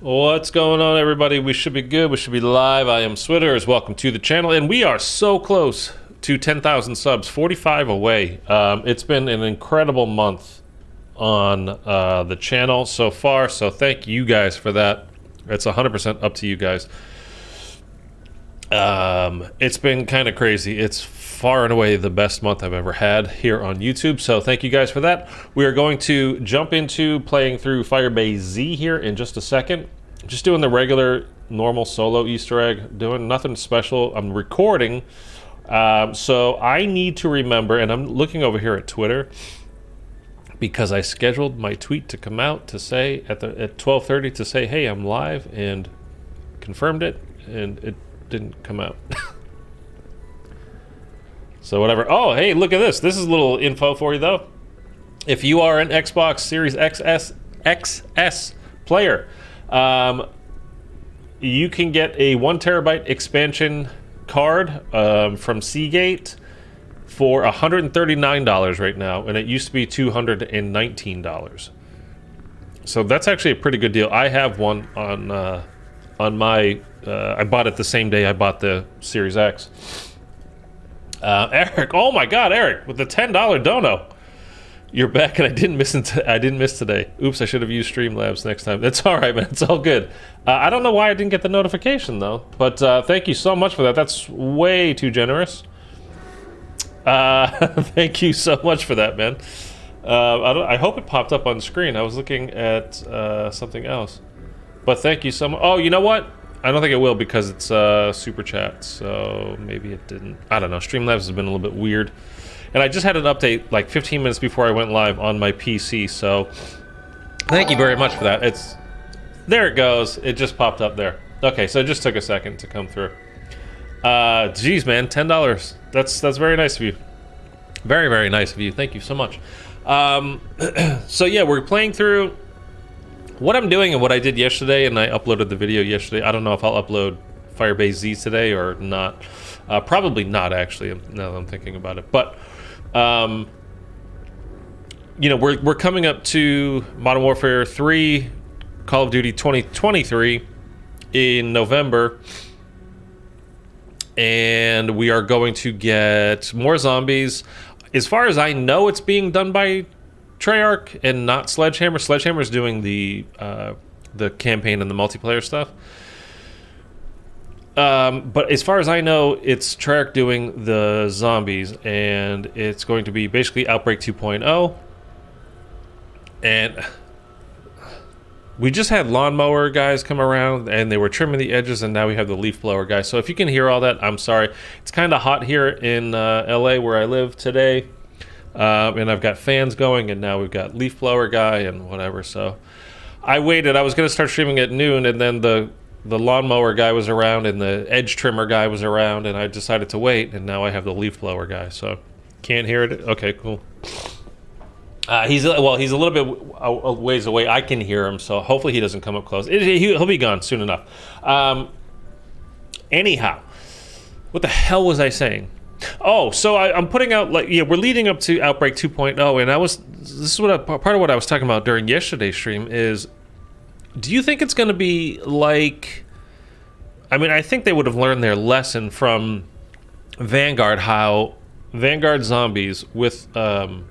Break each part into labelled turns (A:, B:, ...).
A: What's going on, everybody? We should be good. We should be live. I am Switters. Welcome to the channel, and we are so close to 10,000 subs, 45 away. It's been an incredible month on the channel so far, so thank you guys for that. It's 100% up to you guys. It's been kind of crazy. It's far and away the best month I've ever had here on YouTube, so thank you guys for that. We are going to jump into playing through Firebase Z here in just a second. Just doing the regular, normal solo Easter egg, doing nothing special. I'm recording, so I need to remember, and I'm looking over here at Twitter, because I scheduled my tweet to come out to say at 12:30 to say, hey, I'm live, and confirmed it, and it didn't come out. So whatever. Oh, hey, look at this. This is a little info for you, though. If you are an Xbox Series XS player, you can get a 1 terabyte expansion card from Seagate for $139 right now, and it used to be $219. So that's actually a pretty good deal. I have one on my. I bought it the same day I bought the Series X. Eric, oh my God, Eric, with the $10 dono. You're back, and I didn't miss today. Oops, I should have used Streamlabs next time. That's all right, man. It's all good. I don't know why I didn't get the notification though, but thank you so much for that. That's way too generous. Thank you so much for that, man. I hope it popped up on the screen. I was looking at something else, but thank you so much. Oh, you know what? I don't think it will because it's super chat, so maybe it didn't. I don't know. Streamlabs has been a little bit weird. And I just had an update like 15 minutes before I went live on my PC, so thank you very much for that. There it goes. It just popped up there. Okay, so it just took a second to come through. Geez, man, $10. That's very nice of you. Very, very nice of you. Thank you so much. So yeah, we're playing through what I'm doing and what I did yesterday, and I uploaded the video yesterday. I don't know if I'll upload Firebase Z today or not. Probably not, actually, now that I'm thinking about it. But, you know, we're coming up to Modern Warfare 3, Call of Duty 2023 in November. And we are going to get more zombies. As far as I know, it's being done by Treyarch and not Sledgehammer. Sledgehammer's doing the campaign and the multiplayer stuff. But as far as I know, it's Treyarch doing the zombies, and it's going to be basically Outbreak 2.0. And we just had lawnmower guys come around, and they were trimming the edges, and now we have the leaf blower guys. So if you can hear all that, I'm sorry. It's kind of hot here in LA where I live today. And I've got fans going, and now we've got leaf blower guy and whatever. So I waited. I was going to start streaming at noon, and then the lawnmower guy was around, and the edge trimmer guy was around, and I decided to wait, and now I have the leaf blower guy. So can't hear it. Okay, cool. He's a little bit a ways away. I can hear him, so hopefully he doesn't come up close. He'll be gone soon enough. Anyhow, what the hell was I saying? Oh, so I'm putting out, like, yeah, we're leading up to Outbreak 2.0, and this is what part of what I was talking about during yesterday's stream is, do you think it's going to be like, I mean, I think they would have learned their lesson from Vanguard, how Vanguard zombies with, and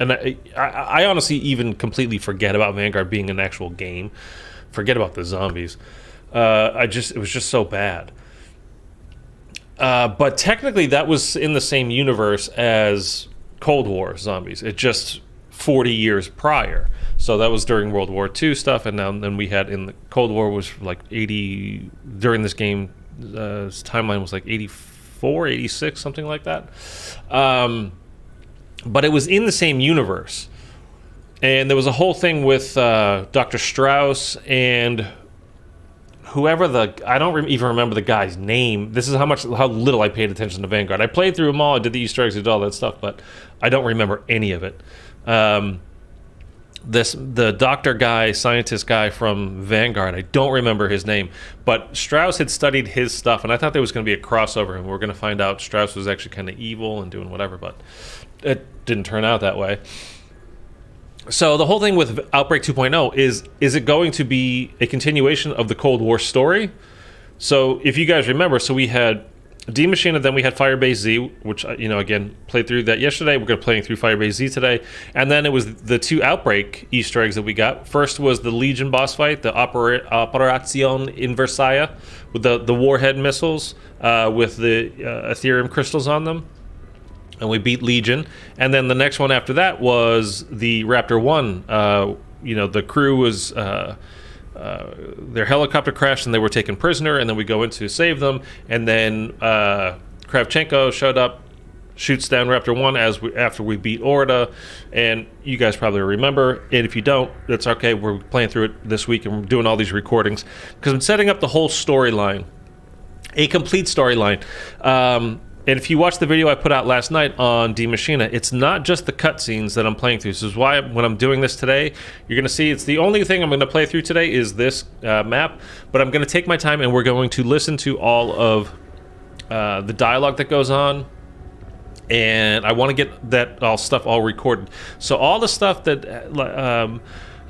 A: I honestly even completely forget about Vanguard being an actual game. Forget about the zombies. It was just so bad. But technically that was in the same universe as Cold War zombies. It just 40 years prior. So that was during World War II stuff, and then we had in the Cold War was like 80, during this game, timeline was like 84, 86, something like that. But it was in the same universe. And there was a whole thing with Dr. Strauss and whoever I don't even remember the guy's name. This is how little I paid attention to Vanguard. I played through them all, I did the Easter eggs, I did all that stuff, but I don't remember any of it. The doctor guy, scientist guy from Vanguard, I don't remember his name, but Strauss had studied his stuff, and I thought there was going to be a crossover, and we were going to find out Strauss was actually kind of evil and doing whatever, but it didn't turn out that way. So the whole thing with Outbreak 2.0 is it going to be a continuation of the Cold War story? So if you guys remember, so we had D Machine, and then we had Firebase Z, which, again, played through that yesterday. We're going to play through Firebase Z today. And then it was the 2 Outbreak Easter eggs that we got. First was the Legion boss fight, the Operación in Versailles, with the warhead missiles with the Ethereum crystals on them. And we beat Legion. And then the next one after that was the Raptor 1. The crew was... their helicopter crashed and they were taken prisoner, and then we go in to save them, and then Kravchenko showed up, shoots down Raptor 1 after we beat Orda, and you guys probably remember, and if you don't, that's okay. We're playing through it this week, and we're doing all these recordings because I'm setting up the whole storyline, a complete storyline. And if you watch the video I put out last night on D Machina, it's not just the cutscenes that I'm playing through. This is why when I'm doing this today, you're going to see it's the only thing I'm going to play through today is this map. But I'm going to take my time, and we're going to listen to all of the dialogue that goes on. And I want to get that stuff all recorded. So all the stuff that...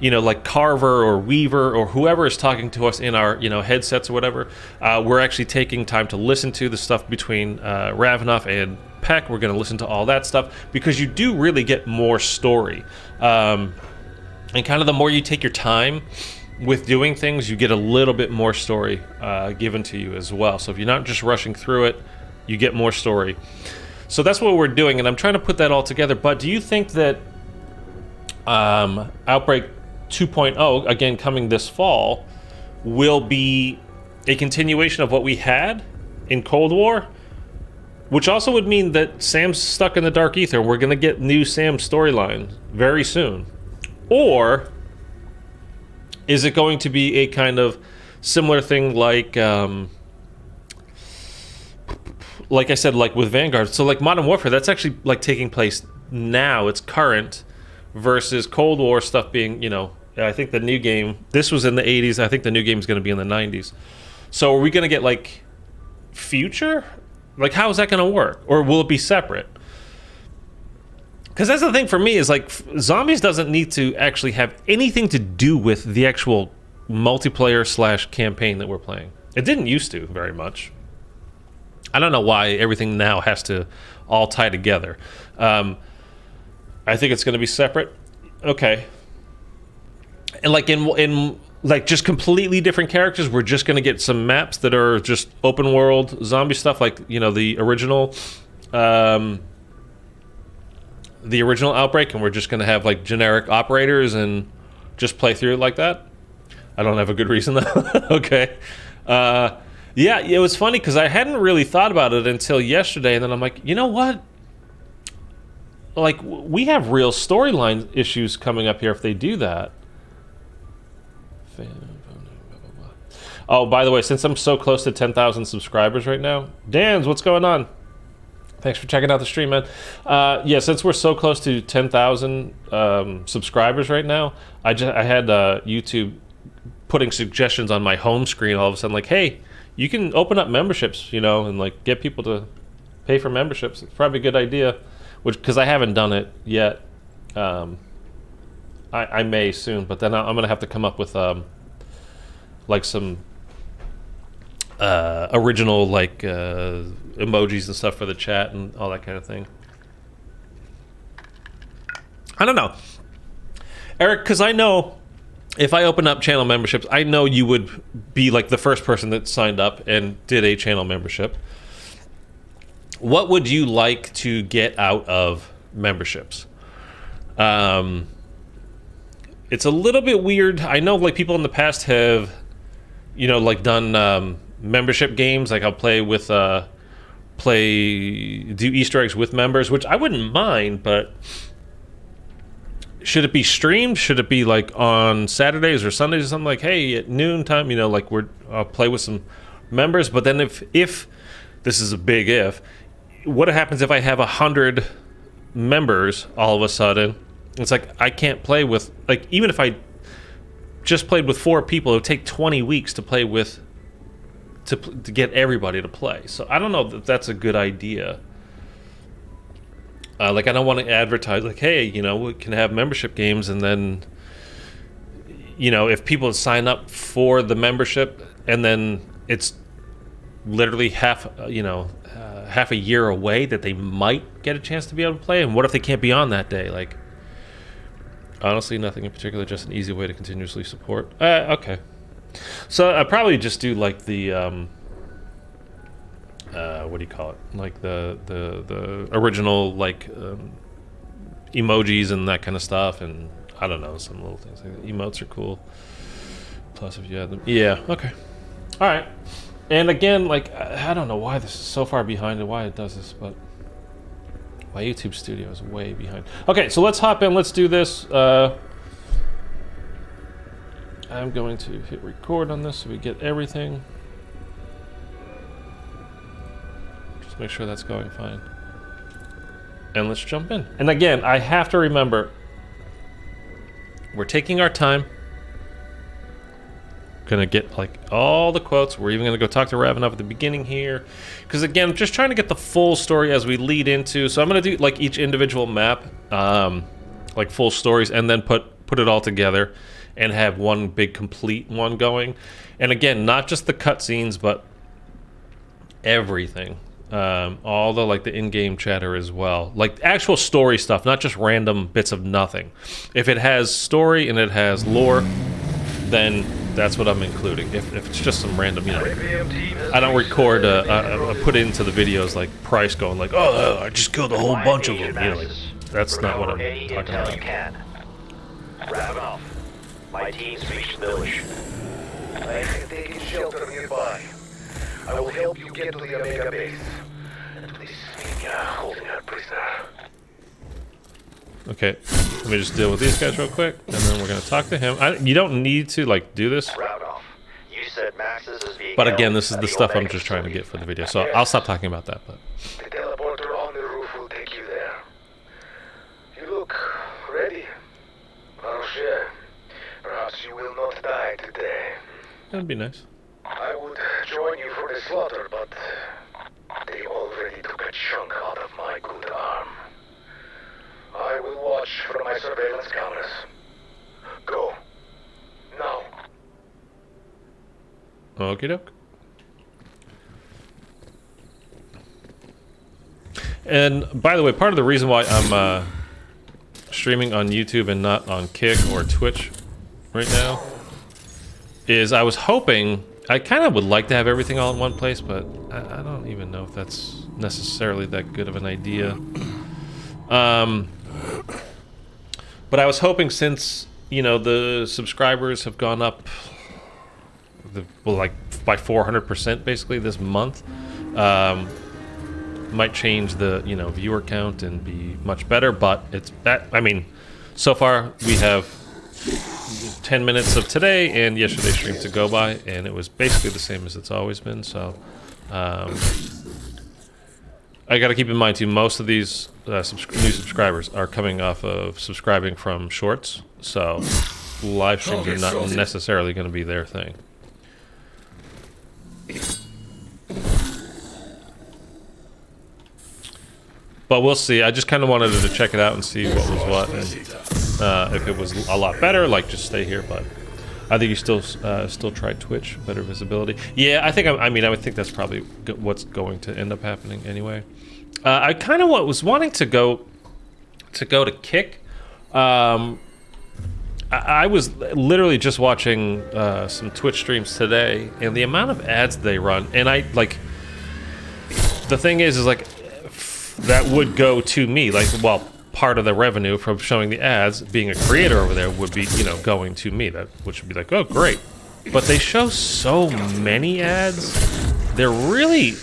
A: like Carver or Weaver or whoever is talking to us in our, headsets or whatever, we're actually taking time to listen to the stuff between Ravenoff and Peck. We're going to listen to all that stuff because you do really get more story. And kind of the more you take your time with doing things, you get a little bit more story given to you as well. So if you're not just rushing through it, you get more story. So that's what we're doing, and I'm trying to put that all together. But do you think that Outbreak 2.0, again coming this fall, will be a continuation of what we had in Cold War? Which also would mean that Sam's stuck in the Dark Ether. We're going to get new Sam storyline very soon. Or is it going to be a kind of similar thing like I said, like with Vanguard? So like Modern Warfare, that's actually like taking place now. It's current versus Cold War stuff being, I think the new game, this was in the 80s. I think the new game is going to be in the 90s. So are we going to get like future? Like, how is that going to work? Or will it be separate? Because that's the thing for me is like Zombies doesn't need to actually have anything to do with the actual multiplayer / campaign that we're playing. It didn't used to very much. I don't know why everything now has to all tie together. I think it's going to be separate. Okay. And like in like just completely different characters, we're just going to get some maps that are just open world zombie stuff, like the original Outbreak, and we're just going to have like generic operators and just play through it like that. I don't have a good reason though. Okay. Yeah, it was funny because I hadn't really thought about it until yesterday, and then I'm like, you know what? Like, we have real storyline issues coming up here if they do that. Oh, by the way, since I'm so close to 10,000 subscribers right now, Dan's, what's going on? Thanks for checking out the stream, man. Yeah, since we're so close to 10,000 subscribers right now, I had YouTube putting suggestions on my home screen all of a sudden, like, hey, you can open up memberships, and like get people to pay for memberships. It's probably a good idea, because I haven't done it yet. I may soon, but then I'm gonna have to come up with like some original like emojis and stuff for the chat and all that kind of thing. I don't know, Eric, because I know if I open up channel memberships, I know you would be like the first person that signed up and did a channel membership. What would you like to get out of memberships? It's a little bit weird. I know like people in the past have, like done membership games. Like I'll play with, do Easter eggs with members, which I wouldn't mind, but should it be streamed? Should it be like on Saturdays or Sundays or something, like, hey, at noon time, like I'll play with some members. But then if this is a big if, what happens if I have 100 members all of a sudden? It's like I can't play with, like, even if I just played with 4 people, it would take 20 weeks to play with, to get everybody to play. So I don't know that that's a good idea. Like, I don't want to advertise, like, hey, you know, we can have membership games, and then, you know, if people sign up for the membership, and then it's literally half a year away that they might get a chance to be able to play, and what if they can't be on that day? Like, honestly, nothing in particular, just an easy way to continuously support. Okay. So I'd probably just do, like, the, what do you call it? Like, the original, like, emojis and that kind of stuff, and I don't know, some little things like that. Emotes are cool. Plus, if you had them. Yeah, okay. All right. And again, like, I don't know why this is so far behind and why it does this, but my YouTube studio is way behind. Okay, so let's hop in. Let's do this. I'm going to hit record on this so we get everything. Just make sure that's going fine. And let's jump in. And again, I have to remember, we're taking our time. Gonna get like all the quotes. We're even gonna go talk to Ravenov at the beginning here, because again, just trying to get the full story as we lead into. So I'm gonna do like each individual map, like full stories, and then put it all together and have one big complete one going. And again, not just the cutscenes, but everything, all the like the in-game chatter as well, like actual story stuff, not just random bits of nothing. If it has story and it has lore, then that's what I'm including. If it's just some random, you know, I don't record, put into the videos like Price going like, oh, I just killed a whole bunch of them. You know, like, that's not what I'm talking about.
B: Ravenov, my team's reached the village. I have taken shelter nearby. I will help you get to the Omega base. And please speak holding her prisoner.
A: Okay, let me just deal with these guys real quick, and then we're gonna talk to him. You don't need to like do this, but again, this is the stuff I'm just trying to get for the video, so I'll stop talking about that. But
B: the teleporter on the roof will take you there. You look ready. Roger. Perhaps you will not die today.
A: that'd be nice.
B: I would join you for the slaughter, but they already took a chunk out of my good arm. I will watch from my surveillance cameras. Go. Now.
A: Okie doke. And by the way, part of the reason why I'm streaming on YouTube and not on Kick or Twitch right now is I was hoping, I kind of would like to have everything all in one place, but I don't even know if that's necessarily that good of an idea. But I was hoping, since, you know, the subscribers have gone up, like by 400% basically this month, might change the, you know, viewer count and be much better. But it's that, I mean, so far we have 10 minutes of today and yesterday's stream to go by, and it was basically the same as it's always been. So I got to keep in mind too, most of these new subscribers are coming off of subscribing from shorts, so live streams are not necessarily going to be their thing. But we'll see. I just kind of wanted to check it out and see what was what, and if it was a lot better, like, just stay here. But I think you still try Twitch, better visibility. Yeah, I think I mean I would think that's probably what's going to end up happening anyway. I kind of was wanting to go to Kick. I was literally just watching some Twitch streams today, and the amount of ads they run, and I like, the thing is like, that would go to me, like, well, part of the revenue from showing the ads, being a creator over there, would be, you know, going to me, that which would be like, oh great. But they show so many ads, they're really,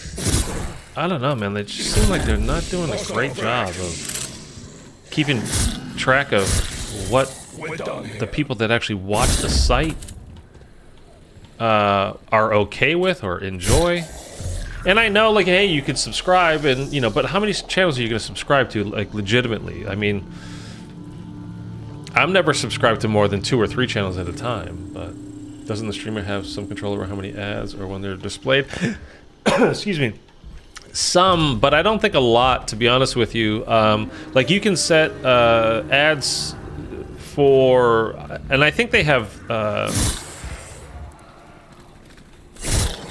A: I don't know, man, they just seem like they're not doing a great job of keeping track of what the people that actually watch the site are okay with or enjoy. And I know, like, hey, you could subscribe, and, you know, but how many channels are you going to subscribe to, like, legitimately? I mean, I'm never subscribed to more than 2 or 3 channels at a time, but doesn't the streamer have some control over how many ads or when they're displayed? Excuse me. Some, but I don't think a lot, to be honest with you. Like you can set ads for, and I think they have,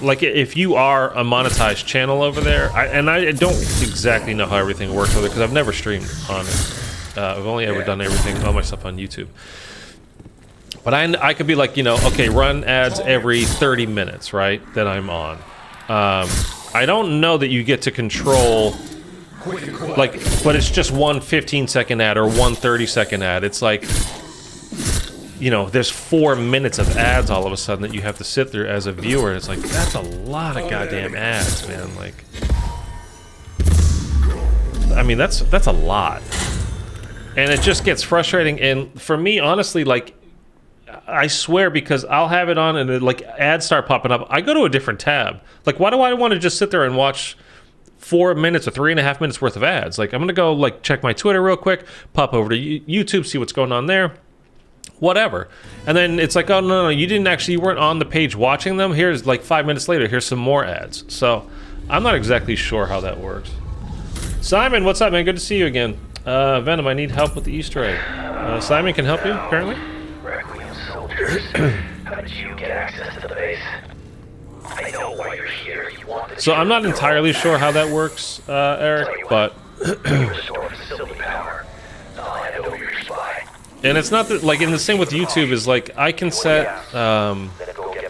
A: like if you are a monetized channel over there, I don't exactly know how everything works over there because I've never streamed on it. I've only ever done everything, all my stuff on YouTube. But I could be like, you know, okay, run ads every 30 minutes, right? That I'm on. I don't know that you get to control, like, but it's just one 15-second ad or one 30-second ad. It's like, you know, there's 4 minutes of ads all of a sudden that you have to sit through as a viewer. And it's like, that's a lot of goddamn ads, man. Like, I mean, that's a lot. And it just gets frustrating. And for me, honestly, like, I swear, because I'll have it on and it, like ads start popping up, I go to a different tab. Like, why do I want to just sit there and watch 4 minutes or 3.5 minutes worth of ads? Like, I'm gonna go like check my Twitter real quick, pop over to YouTube, see what's going on there, whatever. And then it's like, oh no, you weren't on the page watching them. Here's like 5 minutes later, here's some more ads. So I'm not exactly sure how that works. Simon, what's up, man? Good to see you again. Venom, I need help with the Easter egg. Simon can help you, apparently.
B: How did you get access to the base? I know why you're here. You want this.
A: So I'm not entirely sure how that works, Eric, but
B: restore facility power. I'll hand over your spy.
A: and it's not that, like, in the same with YouTube is like I can set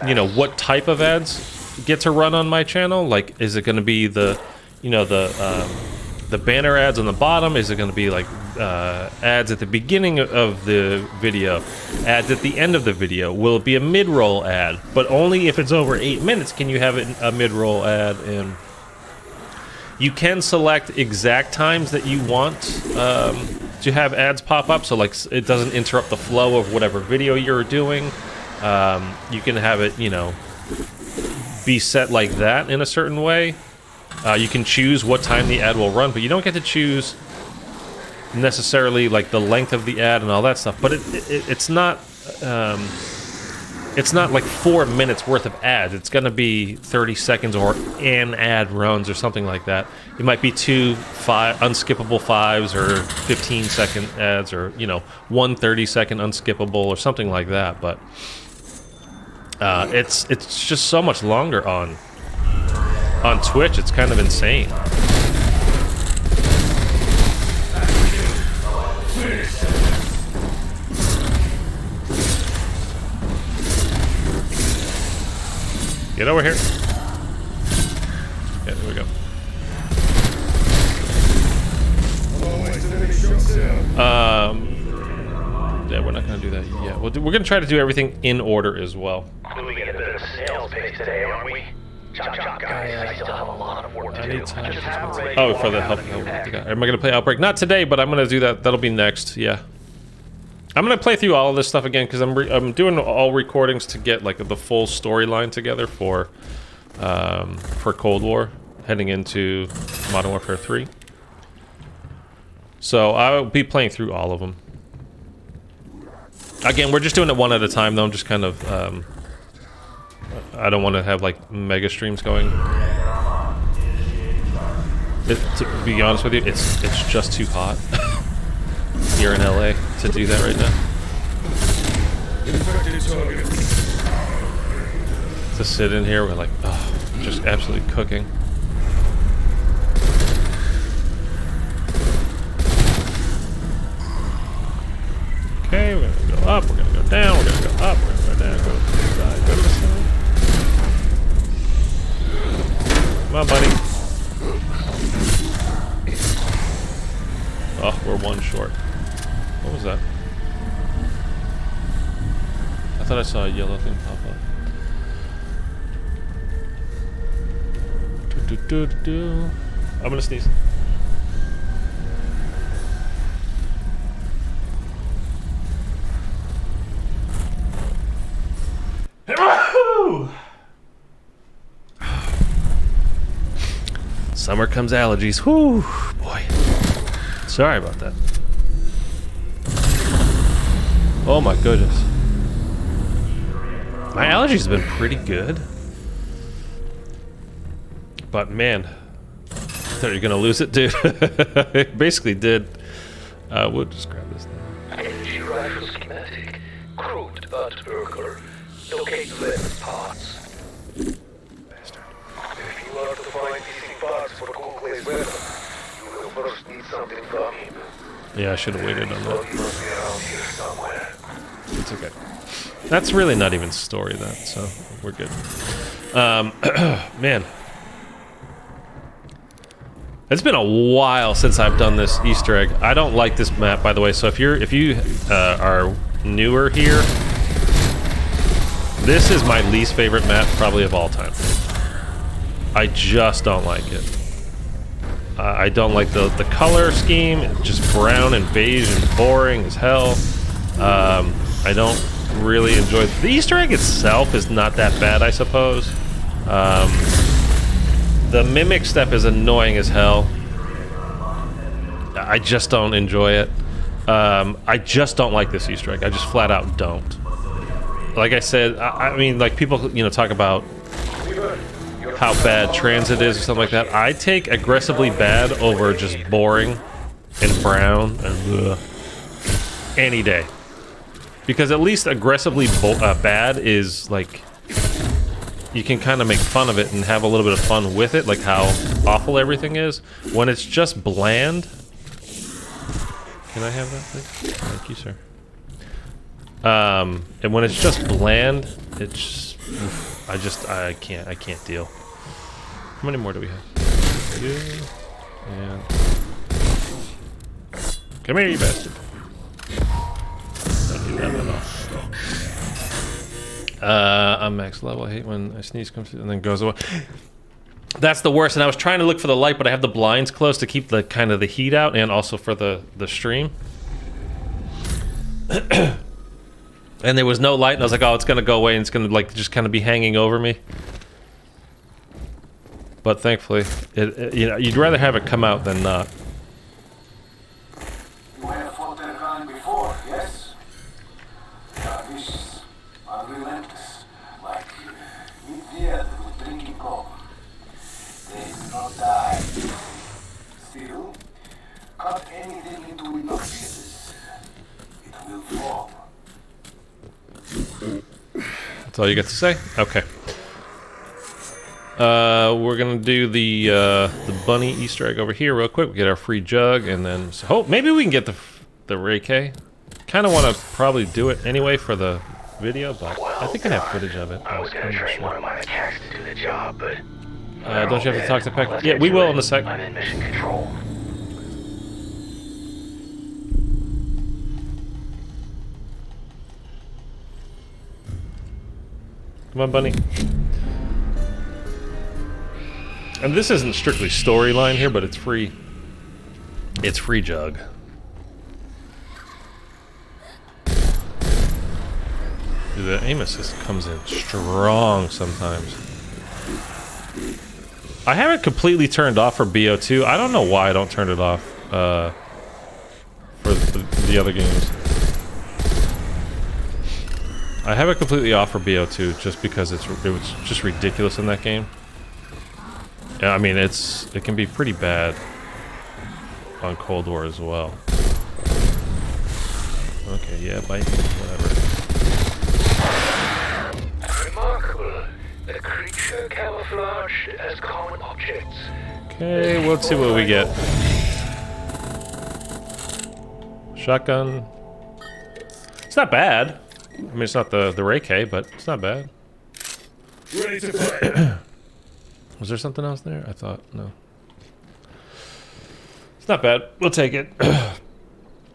A: you know, what type of ads get to run on my channel. Like, is it going to be the, you know, the banner ads on the bottom? Is it going to be like ads at the beginning of the video, ads at the end of the video? Will it be a mid-roll ad? But only if it's over 8 minutes can you have a mid-roll ad. And you can select exact times that you want to have ads pop up, so like it doesn't interrupt the flow of whatever video you're doing. You can have it, you know, be set like that in a certain way. You can choose what time the ad will run, but you don't get to choose necessarily like the length of the ad and all that stuff. But it's not like 4 minutes worth of ads. It's going to be 30 seconds or an ad runs or something like that. It might be 2 unskippable 5s or 15-second ads, or, you know, 1 30-second unskippable or something like that. But it's just so much longer on Twitch. It's kind of insane. Get over here. Yeah, there we go. Yeah, we're not gonna do that yet. We're gonna try to do everything in order as well.
B: Moving at a bit of snail's pace today, aren't we? Chop chop, guys. I still have a lot of work to do.
A: Oh, for the help. Am I gonna play Outbreak? Not today, but I'm gonna do that. That'll be next. Yeah. I'm gonna play through all of this stuff again because I'm doing all recordings to get like the full storyline together for Cold War, heading into Modern Warfare 3. So I'll be playing through all of them. Again, we're just doing it one at a time, though. I'm just kind of I don't want to have like mega streams going. To be honest with you, it's just too hot here in LA to do that right now. To sit in here, we're like, oh, just absolutely cooking. Okay, we're gonna go up, we're gonna go down, we're gonna go up, we're gonna go down, go to this side, go to this side. Come on, buddy. Oh, we're one short. What was that? I thought I saw a yellow thing pop up. I'm gonna sneeze. Summer comes allergies. Whoo, boy. Sorry about that. Oh my goodness. My allergies have been pretty good. But man, Thought you're gonna lose it, dude. It basically did. We'll just grab this thing.
B: Energy rifle schematic. Crude but burglar. Locate left parts.
A: Bastard.
B: If you are to find missing parts for Coldplay's weapon, you will first need something from him.
A: Yeah, I should have waited on
B: So
A: that.
B: he must be around here somewhere.
A: It's okay. That's really not even story, that, so we're good. Man. It's been a while since I've done this Easter egg. I don't like this map, by the way, so if you are newer here, this is my least favorite map probably of all time. I just don't like it. I don't like the color scheme. It's just brown and beige and boring as hell. I don't really enjoy the Easter egg itself is not that bad, I suppose. The mimic step is annoying as hell. I just don't enjoy it. I just don't like this Easter egg. I just flat out don't. Like I said, I mean, like people, you know, talk about how bad transit is or something like that. I take aggressively bad over just boring and brown and any day. Because at least aggressively bad is like, you can kind of make fun of it and have a little bit of fun with it, like how awful everything is. When it's just bland, can I have that, please? Thank you, sir. And when it's just bland, it's I can't deal. How many more do we have? You and come here, you bastard. Don't do that at all. I'm max level. I hate when I sneeze comes through and then goes away. That's the worst. And I was trying to look for the light, but I have the blinds closed to keep the kind of the heat out, and also for the stream. And there was no light, and I was like, oh, it's gonna go away, and it's gonna like just kind of be hanging over me. But thankfully, you know, you'd rather have it come out than not.
C: You have fought that kind before, yes? These are relentless, like mid-year with drinking coke. They do not die. Still, cut anything into enough pieces, it will fall.
A: That's all you got to say? Okay. We're gonna do the bunny Easter egg over here real quick. We get our free jug, and then maybe we can get the Ray K. Kind of want to probably do it anyway for the video, but I think I have footage of it.
B: I was gonna train one of my mechanics to do the job, but
A: don't you have to talk to Peck? Yeah, we will in a sec.
B: I'm in mission control.
A: Come on, bunny. And this isn't strictly storyline here, but it's free. It's free jug. Dude, the aim assist comes in strong sometimes. I have it completely turned off for BO2. I don't know why I don't turn it off for the other games. I have it completely off for BO2 just because it was just ridiculous in that game. Yeah, I mean, it can be pretty bad on Cold War as well. Okay, yeah, bite me, whatever.
B: Remarkable. The creature camouflaged as common objects.
A: Okay, let's see what we get. Shotgun. It's not bad. I mean, it's not the Ray K, but it's not bad.
C: Ready to fire.
A: Was there something else there? I thought, no. It's not bad. We'll take it.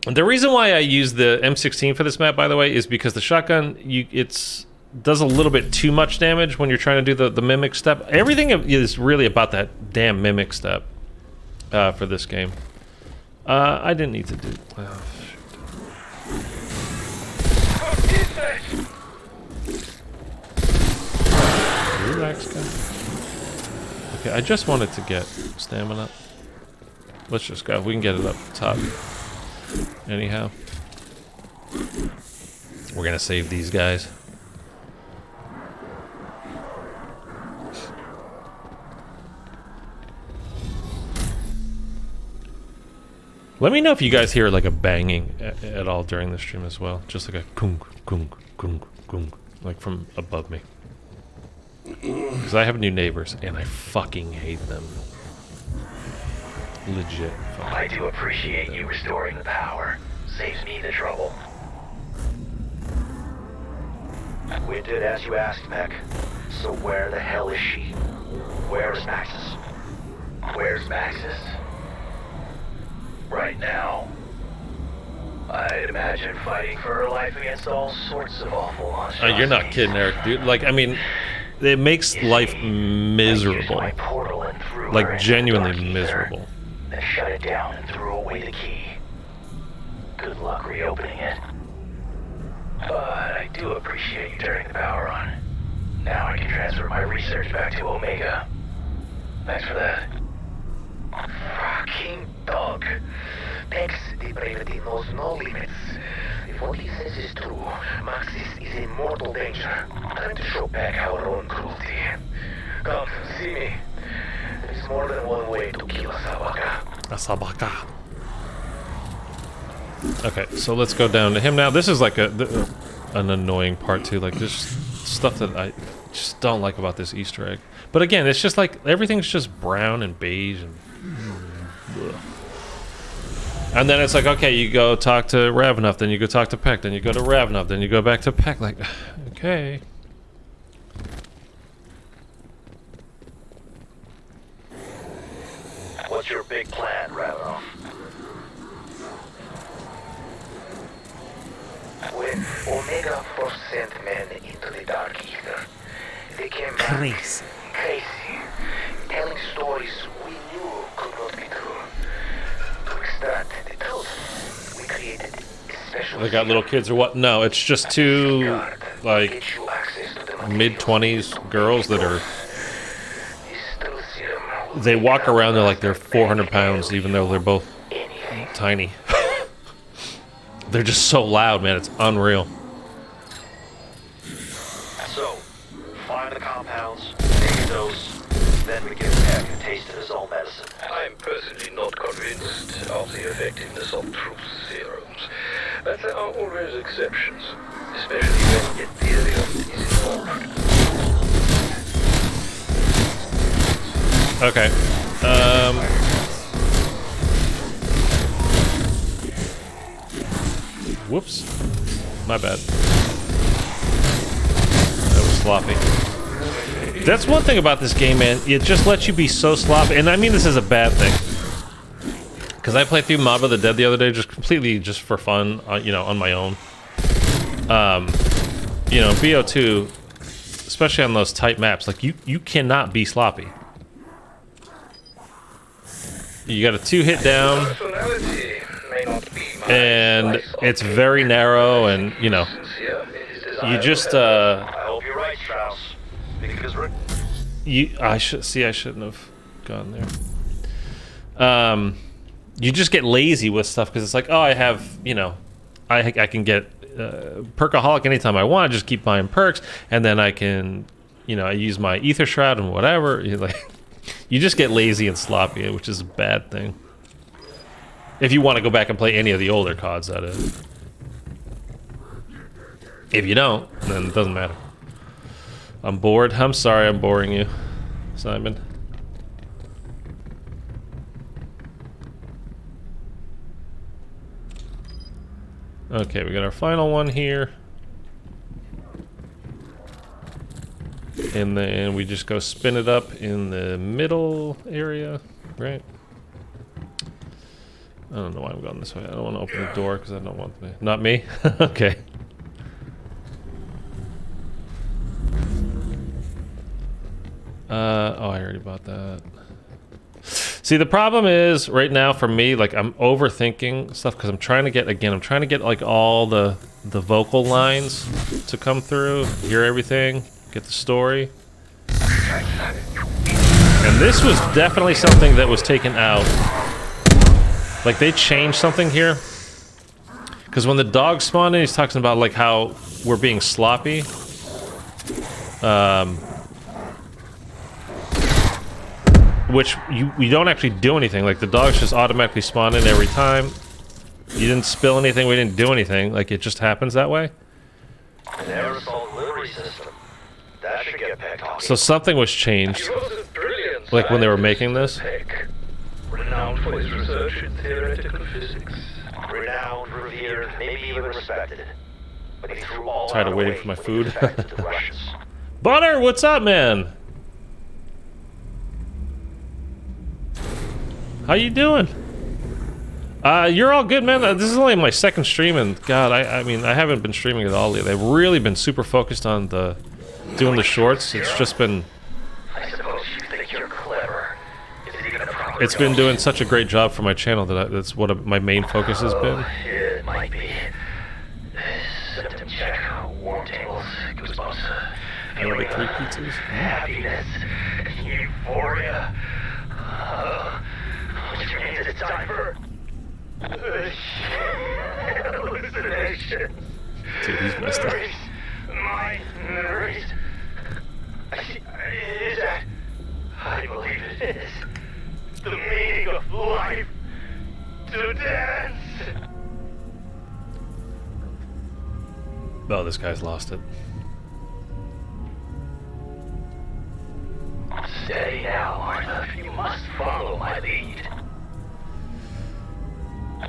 A: The reason why I use the M16 for this map, by the way, is because the shotgun, does a little bit too much damage when you're trying to do the mimic step. Everything is really about that damn mimic step for this game. I didn't need to do... Oh, relax, guys. Okay, I just wanted to get stamina. Let's just go. We can get it up top. Anyhow. We're gonna save these guys. Let me know if you guys hear like a banging at all during the stream as well. Just like a kunk, kunk, kunk, kunk, like from above me. Because I have new neighbors and I fucking hate them. Legit.
B: I do appreciate you restoring the power. Saves me the trouble. We did as you asked, Mech. So where the hell is she? Where's Maxis? Where's Maxis? Right now. I'd imagine fighting for her life against all sorts of awful monsters.
A: You're not kidding, Eric, dude. Like, I mean, it makes life miserable. Like, genuinely miserable.
B: Then shut it down and threw away the key. Good luck reopening it. But I do appreciate you turning the power on. Now I can transfer my research back to Omega. Thanks for that. Fucking dog. Peck's depravity knows no limits. If what he says is true, Maxis is in mortal danger. Time to show Peck our own cruelty. Come, see me. There's more than one way to kill a Sabaka.
A: A Sabaka. Okay, so let's go down to him now. This is like an annoying part too. Like there's stuff that I just don't like about this Easter egg. But again, it's just like everything's just brown and beige and ugh. And then it's like, okay, you go talk to Ravenov, then you go talk to Peck, then you go to Ravenov, then you go back to Peck. Like, okay.
B: What's your big plan, Ravenov? When Omega first sent men into the Dark Ether, they came back crazy, telling stories we knew could not be true. To extract the truth, we created a special...
A: They got little kids or what? No, it's just two, like, mid-20s girls that are... They walk around, they're like they're 400 pounds, even though they're both tiny. They're just so loud, man. It's unreal.
B: So, find the compounds, take a dose, then we give Peck a taste of his own medicine. I'm personally not convinced of the effectiveness of truth serums, but there are always exceptions, especially when Ethereum is involved.
A: Okay. Whoops. My bad. That was sloppy. That's one thing about this game, man. It just lets you be so sloppy. And I mean this is a bad thing. Because I played through Mob of the Dead the other day just completely just for fun, you know, on my own. You know, BO2, especially on those tight maps, like you cannot be sloppy. You got a 2-hit down, and it's very narrow, and you know, you just
B: I hope you're right, Strauss. Because
A: I shouldn't have gone there. You just get lazy with stuff because it's like, oh, I have, you know, I can get Perkaholic anytime I want. I just keep buying perks, and then I can, you know, I use my Ether Shroud and whatever. You're like. You just get lazy and sloppy, which is a bad thing. If you want to go back and play any of the older CODs, that is. If you don't, then it doesn't matter. I'm bored. I'm sorry I'm boring you, Simon. Okay, we got our final one here. And then we just go spin it up in the middle area, right? I don't know why I'm going this way. I don't want to open the door because I don't want to. Not me? Okay. Oh, I already bought that. See, the problem is right now for me, like I'm overthinking stuff because I'm trying to get, again, I'm trying to get like all the vocal lines to come through, hear everything. Get the story. And this was definitely something that was taken out. Like they changed something here. Because when the dog spawned in, he's talking about like how we're being sloppy. which you don't actually do anything. Like the dogs just automatically spawn in every time. You didn't spill anything. We didn't do anything. Like it just happens that way.
D: An aerosol delivery system. That should get Peck talking.
A: So something was changed.
B: He was a brilliant
A: Like when they were making this.
B: Peck, renowned for his research in theoretical physics.
D: Renowned, revered, maybe even respected. But he threw all
A: Tired of
D: that
A: waiting
D: away
A: for my
D: when
A: food.
D: he defected to the Russians.
A: Butter, what's up, man? How you doing? You're all good, man. This is only my second stream, and God, I mean, I haven't been streaming at all. They've really been super focused on doing the shorts. It's just been.
B: I suppose you think you're clever. Is it even a proper
A: It's been
B: ghost?
A: doing such a great job for my channel that's what my main focus has been.
B: It might be. Symptom check, warm tingles, goosebumps, feeling
A: like 3
B: of
A: pizzas?
B: happiness, euphoria. Which means it's time for hallucinations.
A: Dude, he's messed up.
B: Memories. My memories. Is that? I believe it is. The meaning of life. To dance.
A: Oh, this guy's lost it.
B: Steady now, Martha. You must follow my lead.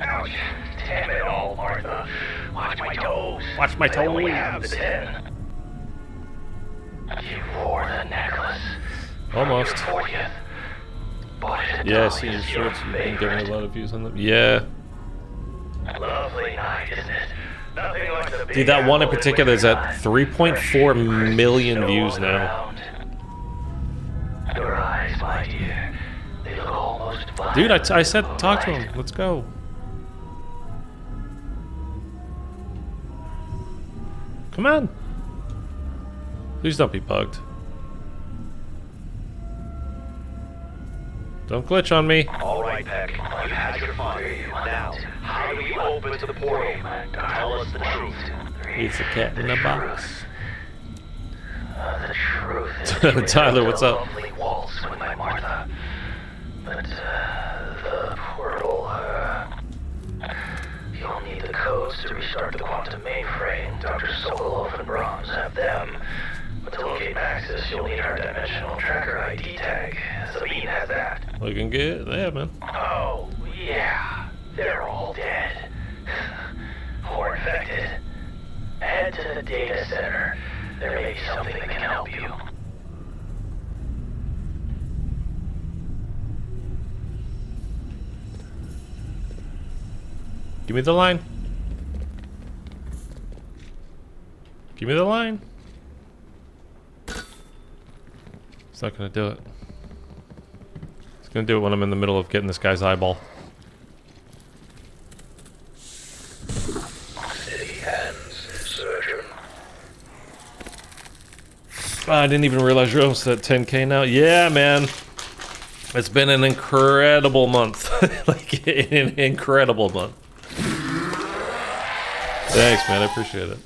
B: Ouch. Damn it all, Martha. Watch my toes.
A: Watch my
B: I only have the
A: toes.
B: 10. You wore the necklace.
A: Almost.
B: For your 40th. Bought it at
A: Yeah, I
B: Dolly's,
A: see your
B: your
A: shorts. You've been getting
B: favorite.
A: a lot of views on them. Yeah.
B: Lovely night, isn't it? Nothing like the big
A: Dude, that one in
B: apple
A: particular is at
B: wintertime.
A: 3.4
B: Fresh
A: million
B: snow
A: views
B: on
A: now.
B: the ground. Your eyes, my dear. They look almost violet.
A: Dude, I said
B: of
A: talk to
B: light.
A: him. Let's go. Come on. Please don't be bugged. Don't glitch on me.
D: All right, Peck. You had your fun. Now, how do we open to the portal? Tell us the truth.
A: He's a cat in a box.
B: The truth is
A: Tyler, what's up?
B: Lovely waltz with my Martha. But the portal, you'll need the codes to restart the quantum mainframe. Dr. Sokolov and Brahms have them. But to locate Maxis, you'll need our dimensional tracker ID tag. Sabine has that.
A: Looking good. Yeah, man.
B: Oh, yeah. They're all dead. Or infected. Head to the data center. There may be something that can help you.
A: Give me the line. Give me the line. It's not gonna do it. It's gonna do it when I'm in the middle of getting this guy's eyeball.
B: Steady hands, surgeon.
A: I didn't even realize you're almost at 10K now. Yeah, man. It's been an incredible month. Like, an incredible month. Thanks, man. I appreciate it.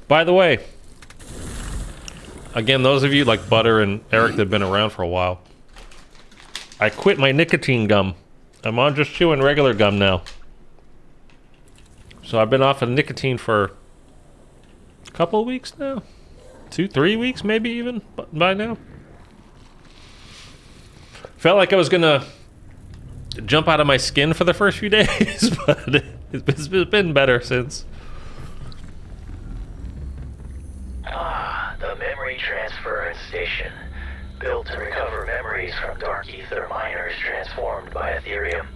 A: By the way, again, those of you like Butter and Eric that have been around for a while, I quit my nicotine gum. I'm on just chewing regular gum now. So I've been off of nicotine for a couple of weeks now. 2-3 weeks, maybe even by now. Felt like I was gonna jump out of my skin for the first few days, but it's been better since.
B: The memory transference station. Built to recover memories from dark ether miners transformed by Ethereum.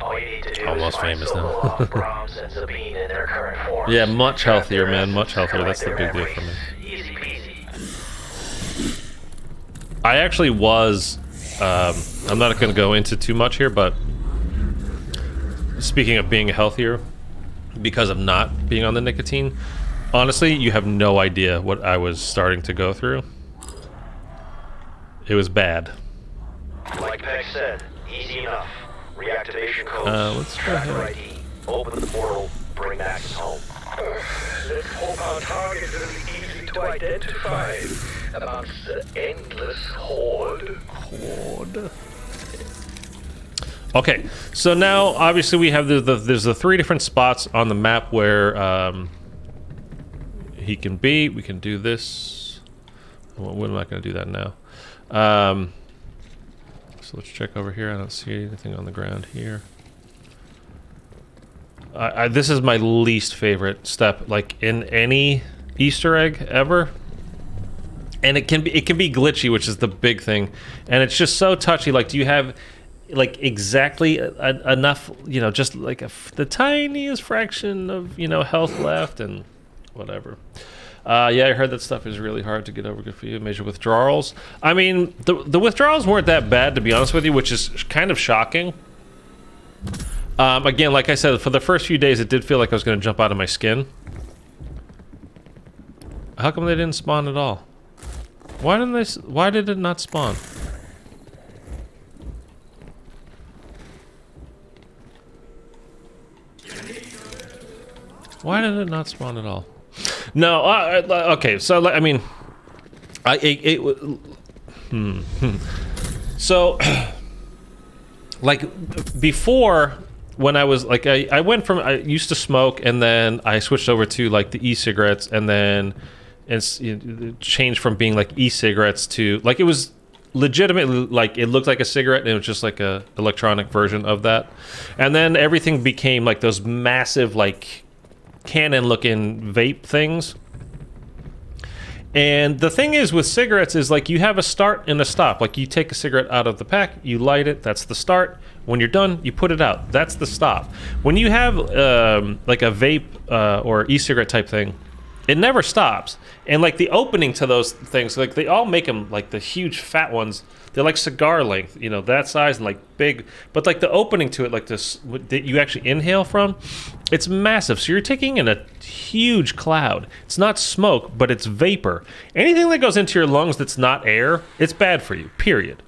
B: All you need to do
A: Almost
B: is find
A: famous now.
B: Sokolov, Brahms, and Sabine in their current forms.
A: Yeah, much
B: Track
A: healthier,
B: their
A: man.
B: essence,
A: Much healthier.
B: collect
A: That's the
B: their
A: big deal for me.
B: memories. Easy peasy.
A: I actually was. I'm not going to go into too much here, but speaking of being healthier, because of not being on the nicotine, honestly, you have no idea what I was starting to go through. It was bad.
D: Like Peck said, easy enough. Reactivation codes.
A: Let's go
D: tracker
A: ahead.
D: ID. Open the portal. Bring Maxis home.
B: Let's hope our target is an easy to identify amongst the endless horde.
A: Okay, so now obviously we have there's the 3 different spots on the map where he can be. We can do this. Well, we're not going to do that now. So let's check over here. I don't see anything on the ground here. This is my least favorite step, like in any Easter egg ever. And it can be glitchy, which is the big thing. And it's just so touchy. Like, do you have like exactly enough, you know, just like the tiniest fraction of, you know, health left and whatever. Yeah, I heard that stuff is really hard to get over. Good for you. Major withdrawals. I mean, the withdrawals weren't that bad, to be honest with you, which is kind of shocking. Again, like I said, for the first few days, it did feel like I was going to jump out of my skin. How come they didn't spawn at all? Why did it not spawn? Why did it not spawn at all? No, okay, so, I mean, so, like, before, when I was, like, I went from, I used to smoke, and then I switched over to, like, the e-cigarettes, and then it changed from being, like, e-cigarettes to, like, it was legitimately, like, it looked like a cigarette, and it was just, like, a electronic version of that. And then everything became, like, those massive, like, cannon-looking vape things. And the thing is with cigarettes is, like, you have a start and a stop. Like, you take a cigarette out of the pack, you light it, that's the start. When you're done, you put it out, that's the stop. When you have like a vape or e-cigarette type thing, it never stops. And, like, the opening to those things, like, they all make them, like, the huge fat ones, they're like cigar length, you know, that size, and, like, big. But, like, the opening to it, like this that you actually inhale from, it's massive. So you're taking in a huge cloud. It's not smoke, but it's vapor. Anything that goes into your lungs that's not air, it's bad for you, period.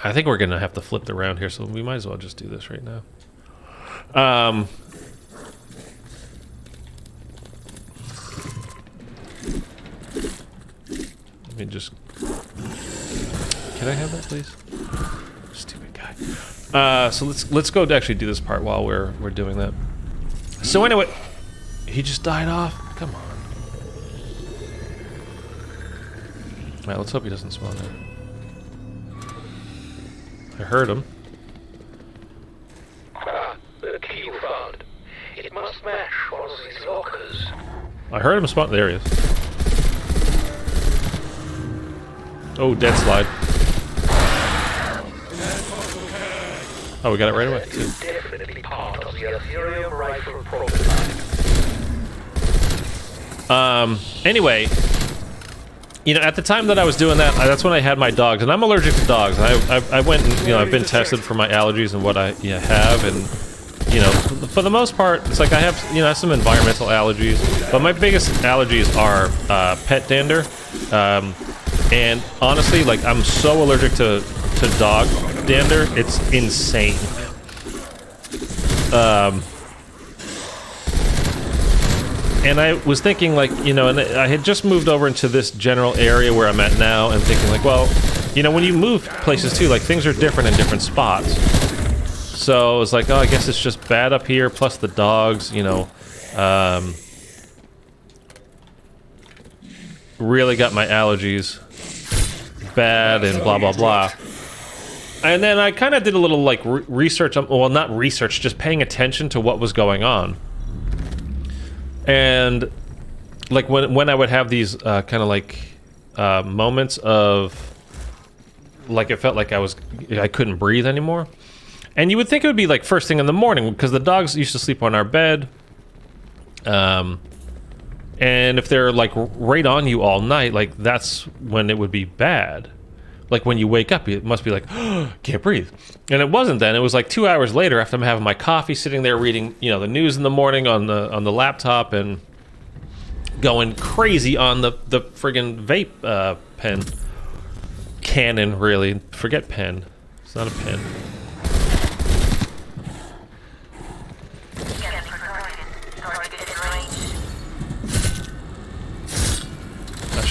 A: I think we're going to have to flip it around here, so we might as well just do this right now. Let me just... Can I have that, please? Stupid guy. So let's go to actually do this part while we're doing that. So anyway, he just died off. Come on. All right, let's hope he doesn't spawn there. I heard him.
B: The key you found. It must match one of these lockers.
A: I heard him spawn. There he is. Oh, dead slide. Oh, we got it right away, too.
B: Definitely part of the Ethereum rifle prototype.
A: Anyway, you know, at the time that I was doing that, that's when I had my dogs, and I'm allergic to dogs. I went and, you know, I've been tested for my allergies and what I have, and, you know, for the most part, it's like I have, you know, some environmental allergies, but my biggest allergies are pet dander. And honestly, like, I'm so allergic to dog dander, it's insane. And I was thinking, like, you know, and I had just moved over into this general area where I'm at now, and thinking, like, well, you know, when you move places too, like, things are different in different spots. So I was like, oh, I guess it's just bad up here, plus the dogs, you know, really got my allergies bad and blah blah blah. And then I kind of did a little, like, research, well, not research, just paying attention to what was going on. And, like, when I would have these kind of, like, moments of, like, it felt like I couldn't breathe anymore. And you would think it would be, like, first thing in the morning, because the dogs used to sleep on our bed. And if they're, like, right on you all night, like, that's when it would be bad. Like, when you wake up, it must be like, oh, can't breathe. And it wasn't then. It was like 2 hours later after I'm having my coffee, sitting there reading, you know, the news in the morning on the laptop and going crazy on the friggin' vape pen. Cannon, really. Forget pen. It's not a pen.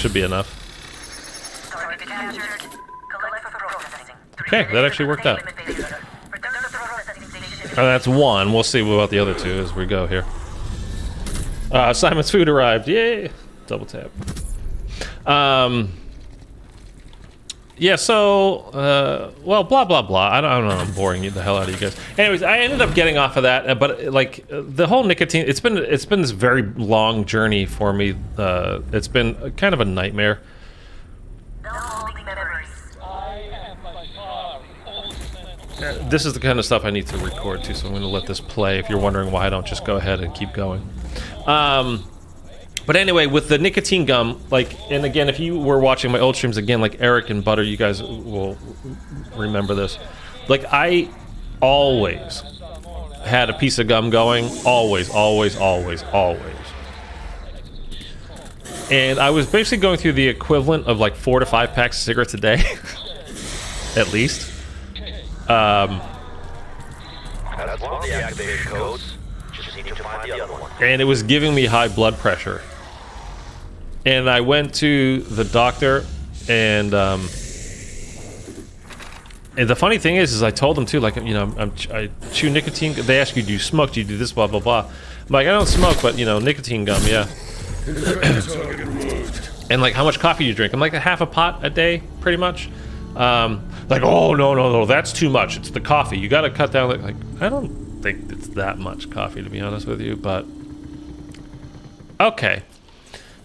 A: should be enough.
E: Target captured. Collect for processing.
A: Okay, that actually worked out. Oh, that's one. We'll see about the other two as we go here. Simon's food arrived. Yay! Double tap. Yeah, so, well, blah, blah, blah. I don't know, I'm boring the hell out of you guys. Anyways, I ended up getting off of that, but, like, the whole nicotine, it's been this very long journey for me. It's been kind of a nightmare. This is the kind of stuff I need to record, too, so I'm going to let this play if you're wondering why I don't just go ahead and keep going. But anyway, with the nicotine gum, like, and again, if you were watching my old streams again, like Eric and Butter, you guys will remember this. Like, I always had a piece of gum going. Always, always, always, always. And I was basically going through the equivalent of like 4 to 5 packs of cigarettes a day. At least.
D: That's one of the activation codes. Just need to find the other one.
A: And it was giving me high blood pressure. And I went to the doctor, and the funny thing is I told them too, like, you know, I chew nicotine. They ask you, do you smoke? Do you do this? Blah blah blah. I'm like, I don't smoke, but you know, nicotine gum, yeah. And like, how much coffee do you drink? I'm like, a half a pot a day, pretty much. Like, oh no, that's too much. It's the coffee. You got to cut down. Like, I don't think it's that much coffee, to be honest with you, but okay.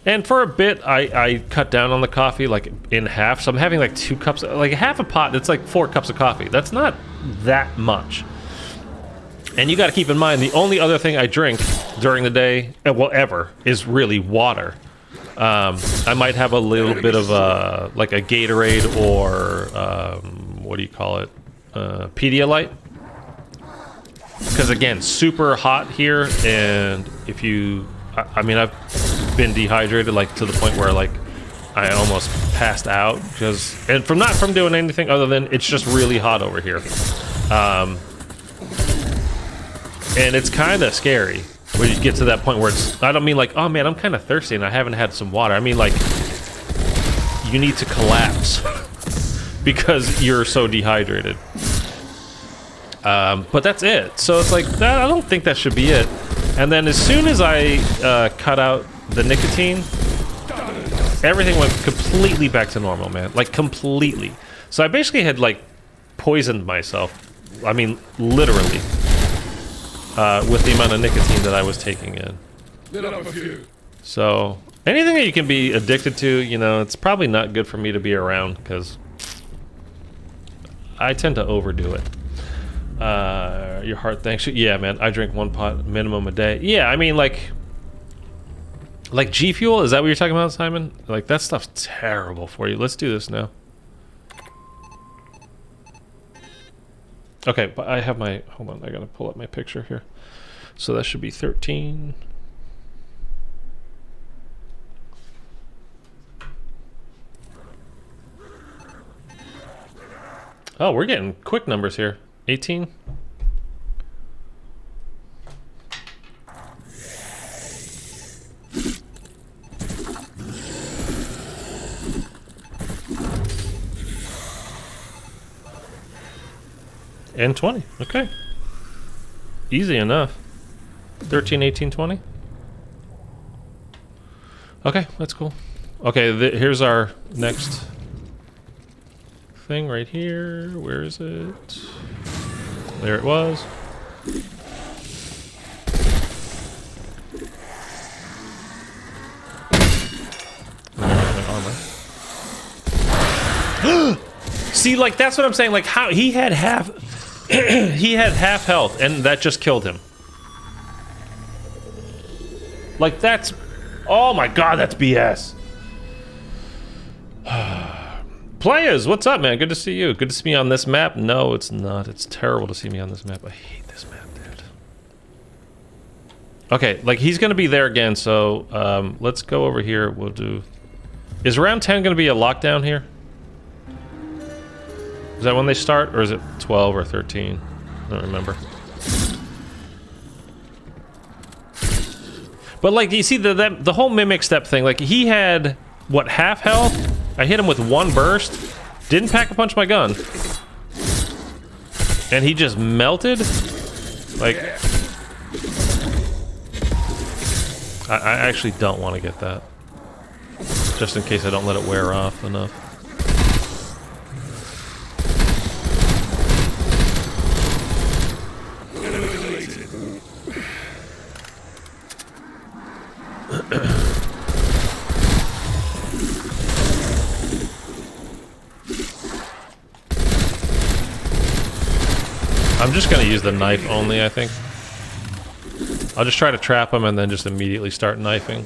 A: And for a bit, I cut down on the coffee, like, in half. So I'm having, like, 2 cups, like, half a pot, it's like 4 cups of coffee. That's not that much. And you got to keep in mind, the only other thing I drink during the day, well, ever, is really water. I might have a little bit of, like, a Gatorade or, what do you call it? Pedialyte. Because, again, super hot here, and if you... I mean, I've been dehydrated, like, to the point where, like, I almost passed out, because, and not from doing anything other than it's just really hot over here. And it's kind of scary when you get to that point where it's, I don't mean like, oh man, I'm kind of thirsty and I haven't had some water. I mean, like, you need to collapse because you're so dehydrated. But that's it. So it's like, I don't think that should be it. And then as soon as I cut out the nicotine, everything went completely back to normal, man. Like, completely. So I basically had, like, poisoned myself. I mean, literally. With the amount of nicotine that I was taking in. So, anything that you can be addicted to, you know, it's probably not good for me to be around, because I tend to overdo it. Your heart thanks you. Yeah, man, I drink 1 pot minimum a day. Yeah, I mean, like G Fuel, is that what you're talking about, Simon? Like, that stuff's terrible for you. Let's do this now. Okay, but I have my, hold on, I gotta pull up my picture here. So that should be 13. Oh, we're getting quick numbers here. 18. And 20. Okay. Easy enough. 13, 18, 20. Okay, that's cool. Okay, here's our next thing right here. Where is it? There it was. See, like, that's what I'm saying. Like, how he had half he had half health and that just killed him. Like, that's, oh my god, that's BS. Players, what's up, man? Good to see you. Good to see me on this map. No, it's not. It's terrible to see me on this map. I hate this map, dude. Okay, like, he's gonna be there again, so let's go over here. We'll do, is round 10 gonna be a lockdown here? Is that when they start, or is it 12 or 13? I don't remember. But, like, you see the whole mimic step thing, like, he had what, half health? I hit him with one burst. Didn't pack a punch my gun. And he just melted? Like... I actually don't want to get that. Just in case I don't let it wear off enough. I'm just gonna use the knife only, I think. I'll just try to trap him and then just immediately start knifing.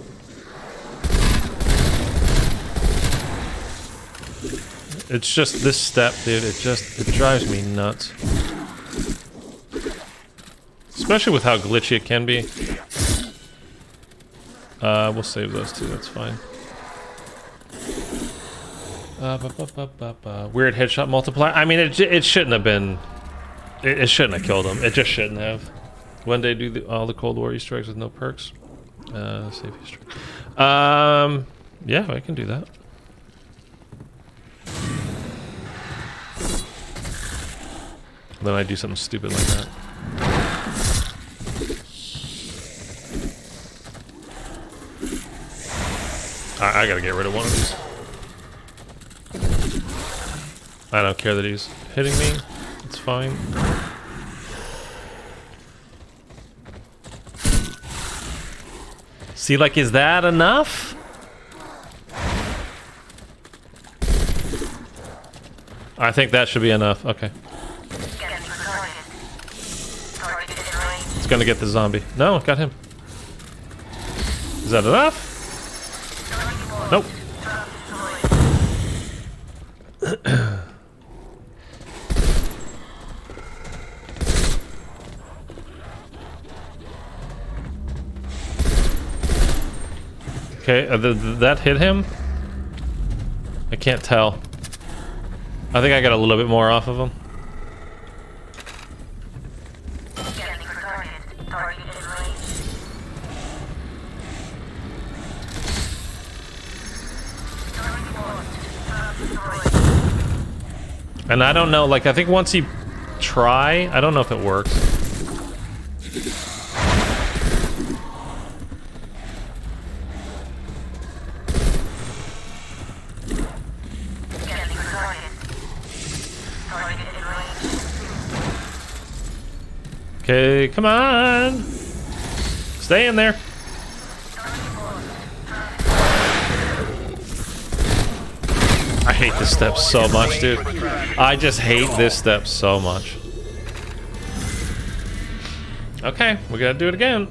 A: It's just this step, dude. It drives me nuts. Especially with how glitchy it can be. We'll save those two, that's fine. Weird headshot multiplier. I mean, it shouldn't have been... It shouldn't have killed him. It just shouldn't have. One day do all the Cold War Easter eggs with no perks. Save Easter egg. Yeah, I can do that. Then I do something stupid like that. I gotta get rid of one of these. I don't care that he's hitting me. It's fine. See, like, is that enough? I think that should be enough. Okay. It's gonna get the zombie. No, it got him. Is that enough? Nope. Okay, that hit him? I can't tell. I think I got a little bit more off of him. And I don't know, like, I think once you try, I don't know if it works. Okay, come on! Stay in there! I hate this step so much, dude. I just hate this step so much. Okay, we gotta do it again.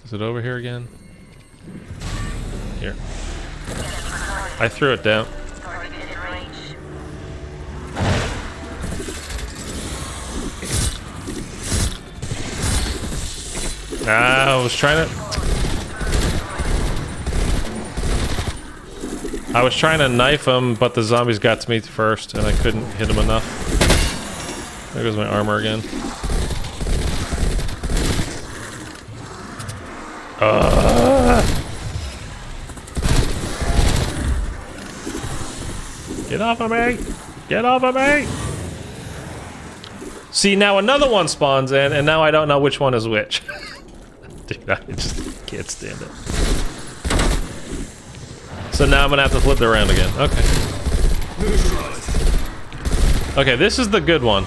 A: Is it over here again? Here. I threw it down. I was trying to knife him, but the zombies got to me first, and I couldn't hit him enough. There goes my armor again. Get off of me! Get off of me! See, now another one spawns in, and now I don't know which one is which. Dude, I just can't stand it. So now I'm gonna have to flip it around again. Okay. Okay, this is the good one.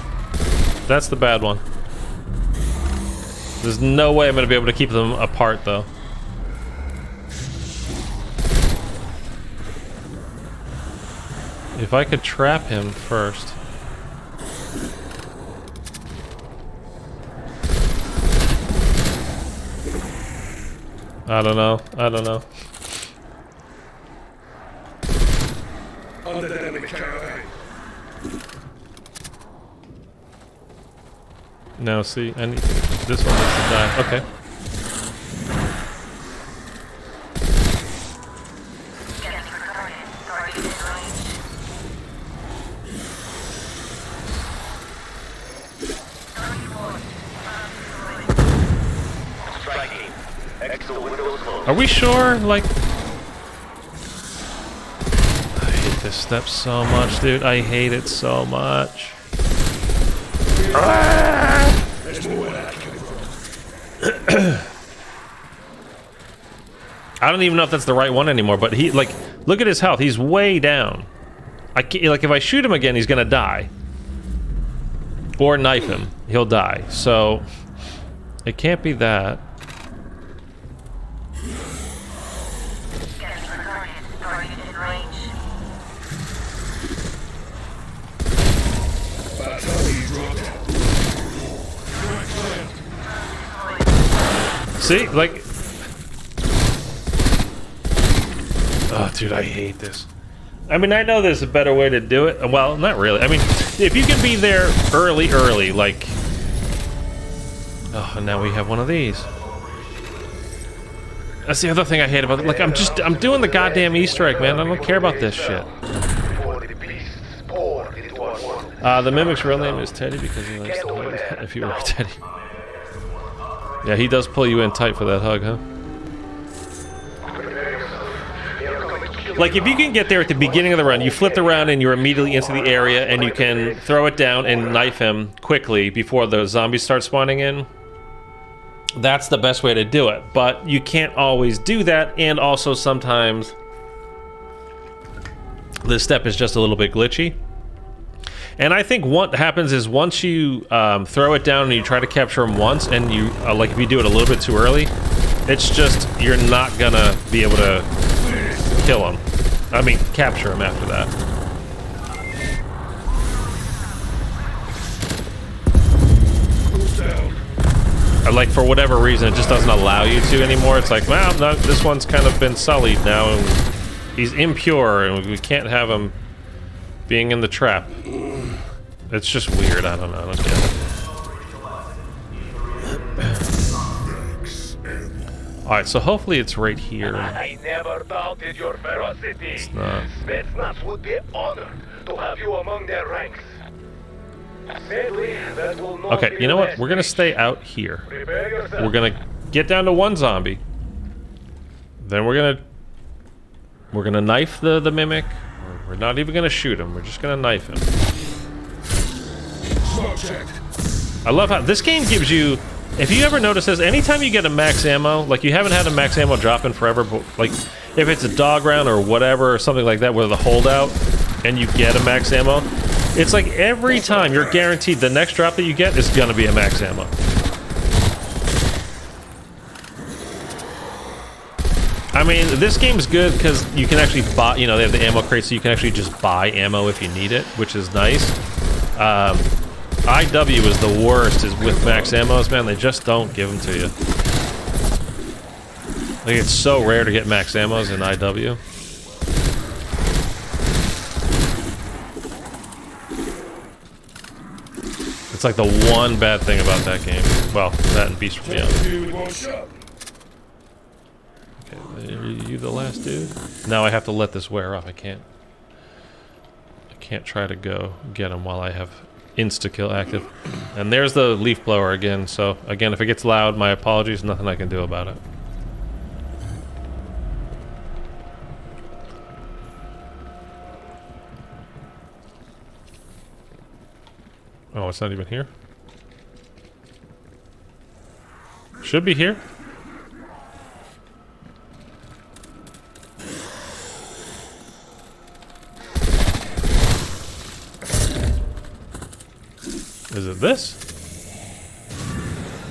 A: That's the bad one. There's no way I'm gonna be able to keep them apart, though. If I could trap him first. I don't know. I don't know. Now see, I need this one needs to die. Okay.
D: the windows closed.
A: Are we sure? Like... I hate this step so much, dude. I hate it so much. I don't even know if that's the right one anymore, but he, like, look at his health. He's way down. I can't, like, if I shoot him again, he's gonna die. Or knife him. He'll die. So, it can't be that.
E: Scanning for target. Target in range.
A: See? Like... Oh, dude, I hate this. I mean, I know there's a better way to do it. Well, not really. I mean, if you can be there early, like... Oh, and now we have one of these. That's the other thing I hate about it. Like, I'm doing the goddamn Easter egg, man. I don't care about this shit. The Mimic's real name is Teddy because he likes to hug if you were Teddy. Yeah, he does pull you in tight for that hug, huh? Like, if you can get there at the beginning of the run, you flip around and you're immediately into the area and you can throw it down and knife him quickly before the zombies start spawning in, that's the best way to do it. But you can't always do that, and also sometimes this step is just a little bit glitchy. And I think what happens is once you throw it down and you try to capture him once, and you, like if you do it a little bit too early, it's just, you're not gonna be able to kill him. I mean, capture him after that. Or like, for whatever reason, it just doesn't allow you to anymore. It's like, well, no, this one's kind of been sullied now, and he's impure, and we can't have him being in the trap. It's just weird, I don't know, I don't get it. Alright, so hopefully it's right here.
B: I never doubted your ferocity.
A: It's not.
B: Spetsnaz would be honored to have you among their ranks. Sadly, that will not
A: Okay,
B: be
A: you know
B: the
A: what?
B: last
A: We're gonna
B: wish.
A: stay out here.
B: Prepare yourself.
A: We're gonna get down to one zombie. Then we're gonna knife the Mimic. We're not even gonna shoot him. We're just gonna knife him. I love how this game gives you. If you ever notice this, anytime you get a max ammo, like you haven't had a max ammo drop in forever, but like if it's a dog round or whatever or something like that, with a holdout, and you get a max ammo, it's like every time you're guaranteed the next drop that you get is gonna be a max ammo. I mean, this game's good because you can actually buy, you know, they have the ammo crates, so you can actually just buy ammo if you need it, which is nice. IW is the worst is with max ammos, man. They just don't give them to you. Like, it's so rare to get max ammos in IW. It's like the one bad thing about that game. Well, that and Beast from Beyond. Okay, are you the last dude? Now I have to let this wear off. I can't try to go get him while I have insta-kill active. And there's the leaf blower again, so again, if it gets loud, my apologies, nothing I can do about it. Oh, it's not even here? Should be here. Is it this?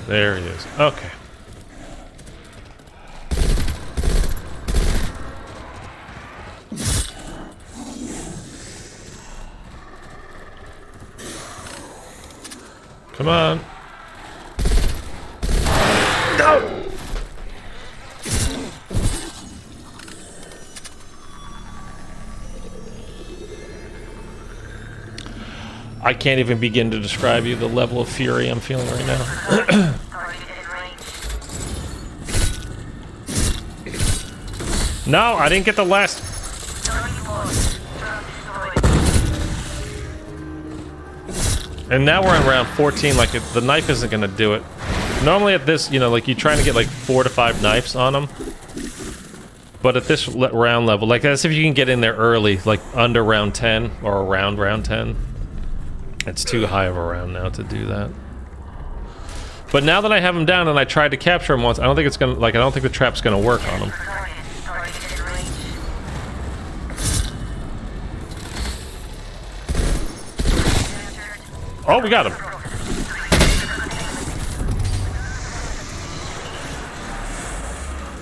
A: There he is. Okay. Come on. No! I can't even begin to describe you the level of fury I'm feeling right now.
E: Target in range.
A: No, I didn't get the last.
E: Drone deployed. Drone destroyed.
A: And now we're in round 14. Like, the knife isn't gonna do it. Normally at this, you know, like you're trying to get like 4 to 5 knives on them. But at this round level, like that's if you can get in there early, like under round 10 or around round 10. It's too high of a round now to do that. But now that I have him down and I tried to capture him once, I don't think it's gonna, like, I don't think the trap's gonna work on him. Oh, we got him.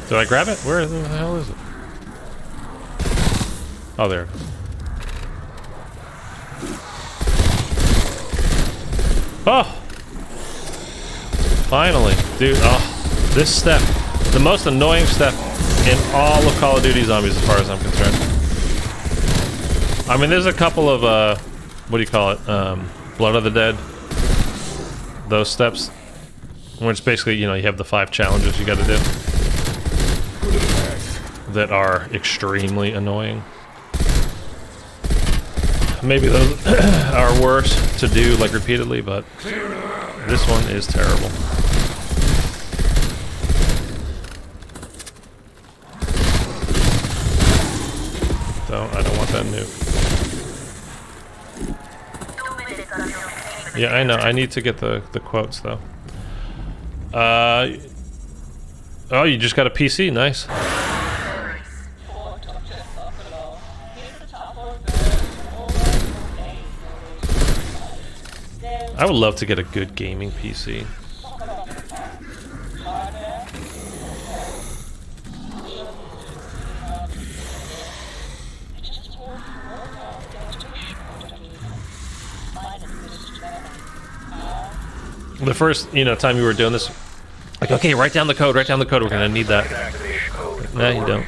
A: Did I grab it? Where the hell is it? Oh, there it is. Oh! Finally. Dude, oh. This step. The most annoying step in all of Call of Duty Zombies as far as I'm concerned. I mean, there's a couple of, what do you call it? Blood of the Dead. Those steps. Which basically, you know, you have the 5 challenges you gotta do. That are extremely annoying. Maybe those are worse to do, like, repeatedly, but this one is terrible. I don't want that nuke. Yeah, I know. I need to get the quotes, though. Oh, you just got a PC. Nice. I would love to get a good gaming PC. The first, you know, time you were doing this, like, okay, write down the code, we're gonna need that. Like, nah, you don't.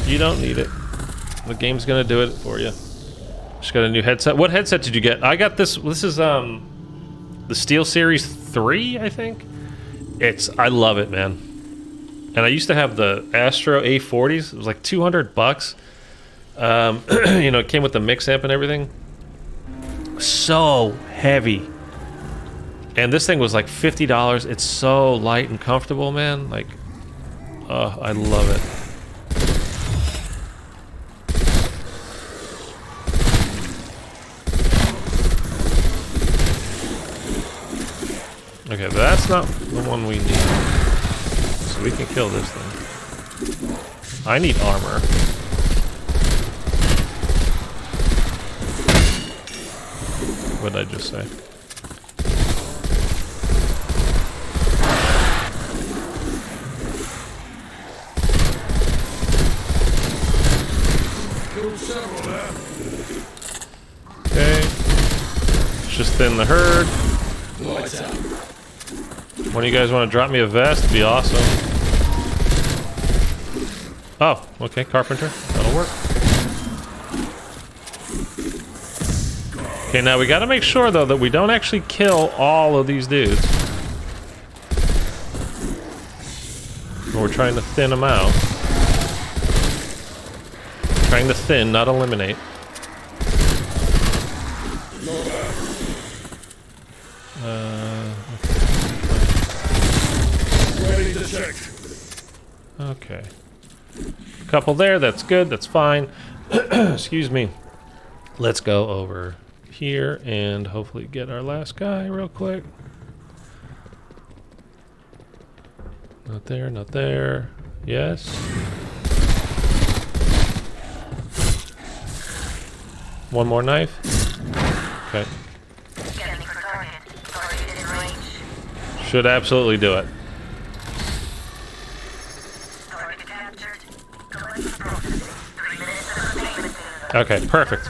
A: You don't need it. The game's gonna do it for you. Just got a new headset. What headset did you get? I got this. This is the SteelSeries 3, I think. I love it, man. And I used to have the Astro A40s. It was like $200. You know, it came with the mix amp and everything. So heavy. And this thing was like $50. It's so light and comfortable, man. Like, oh, I love it. Okay, that's not the one we need. So we can kill this thing. I need armor. What did I just say? Okay. Let's just thin the herd. One of you guys want to drop me a vest? It'd be awesome. Oh, okay, carpenter. That'll work. Okay, now we gotta make sure, though, that we don't actually kill all of these dudes. We're trying to thin them out. Trying to thin, not eliminate. Okay. A couple there, that's good, that's fine. Excuse me. Let's go over here and hopefully get our last guy real quick. Not there, not there. Yes. One more knife. Okay. Should absolutely do it. Okay, perfect.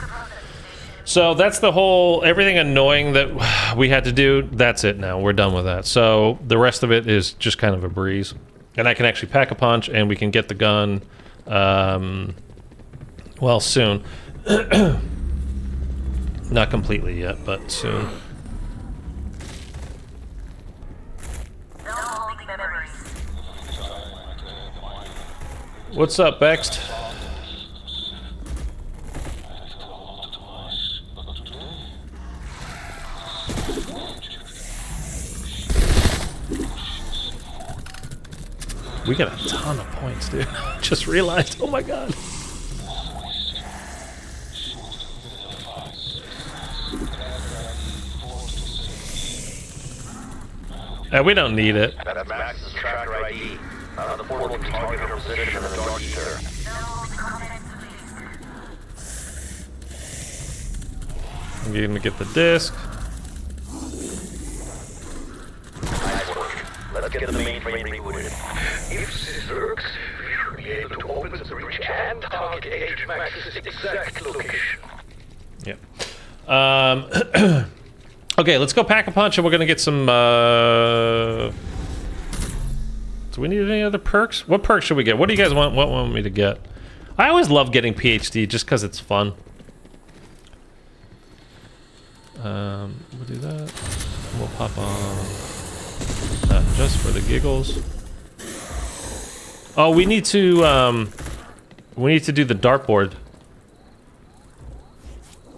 A: So that's the whole, everything annoying that we had to do, that's it now. We're done with that. So the rest of it is just kind of a breeze. And I can actually pack a punch and we can get the gun, well, soon. Not completely yet, but soon. What's up, Bext? We got a ton of points, dude. Just realized. Oh my god. We don't need it.
D: That's Max's tracker ID. The portal can target her position in the dark ether.
A: I'm gonna get the disc.
D: Nice work. Let's get the mainframe rebooted.
B: If this works, we should be able to open the bridge and target Agent Max's exact location.
A: Yeah. Okay, let's go pack a punch, and we're gonna get some. Do we need any other perks? What perks should we get? What do you guys want? What want me to get? I always love getting PhD just because it's fun. We'll do that. We'll pop on that just for the giggles. Oh, we need to do the dartboard.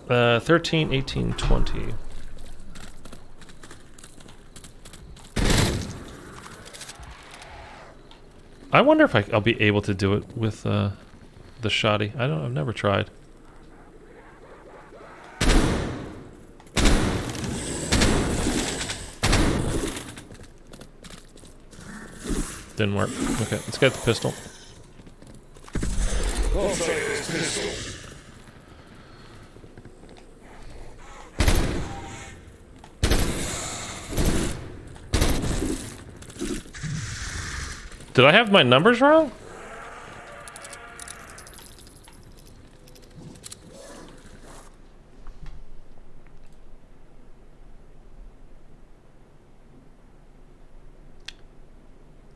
A: 13, 18, 20. I wonder if I'll be able to do it with the shoddy. I've never tried. Didn't work. Okay, let's get the pistol.
C: I'll take this pistol.
A: Did I have my numbers wrong?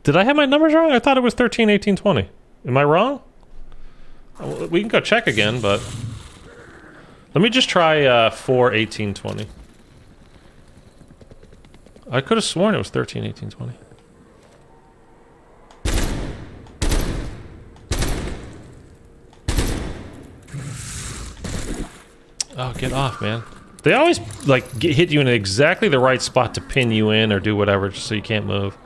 A: Did I have my numbers wrong? I thought it was 13, 18, 20. Am I wrong? We can go check again, but... Let me just try 4, 18, 20. I could have sworn it was 13, 18, 20. Oh, get off, man. They always, like, hit you in exactly the right spot to pin you in or do whatever just so you can't move.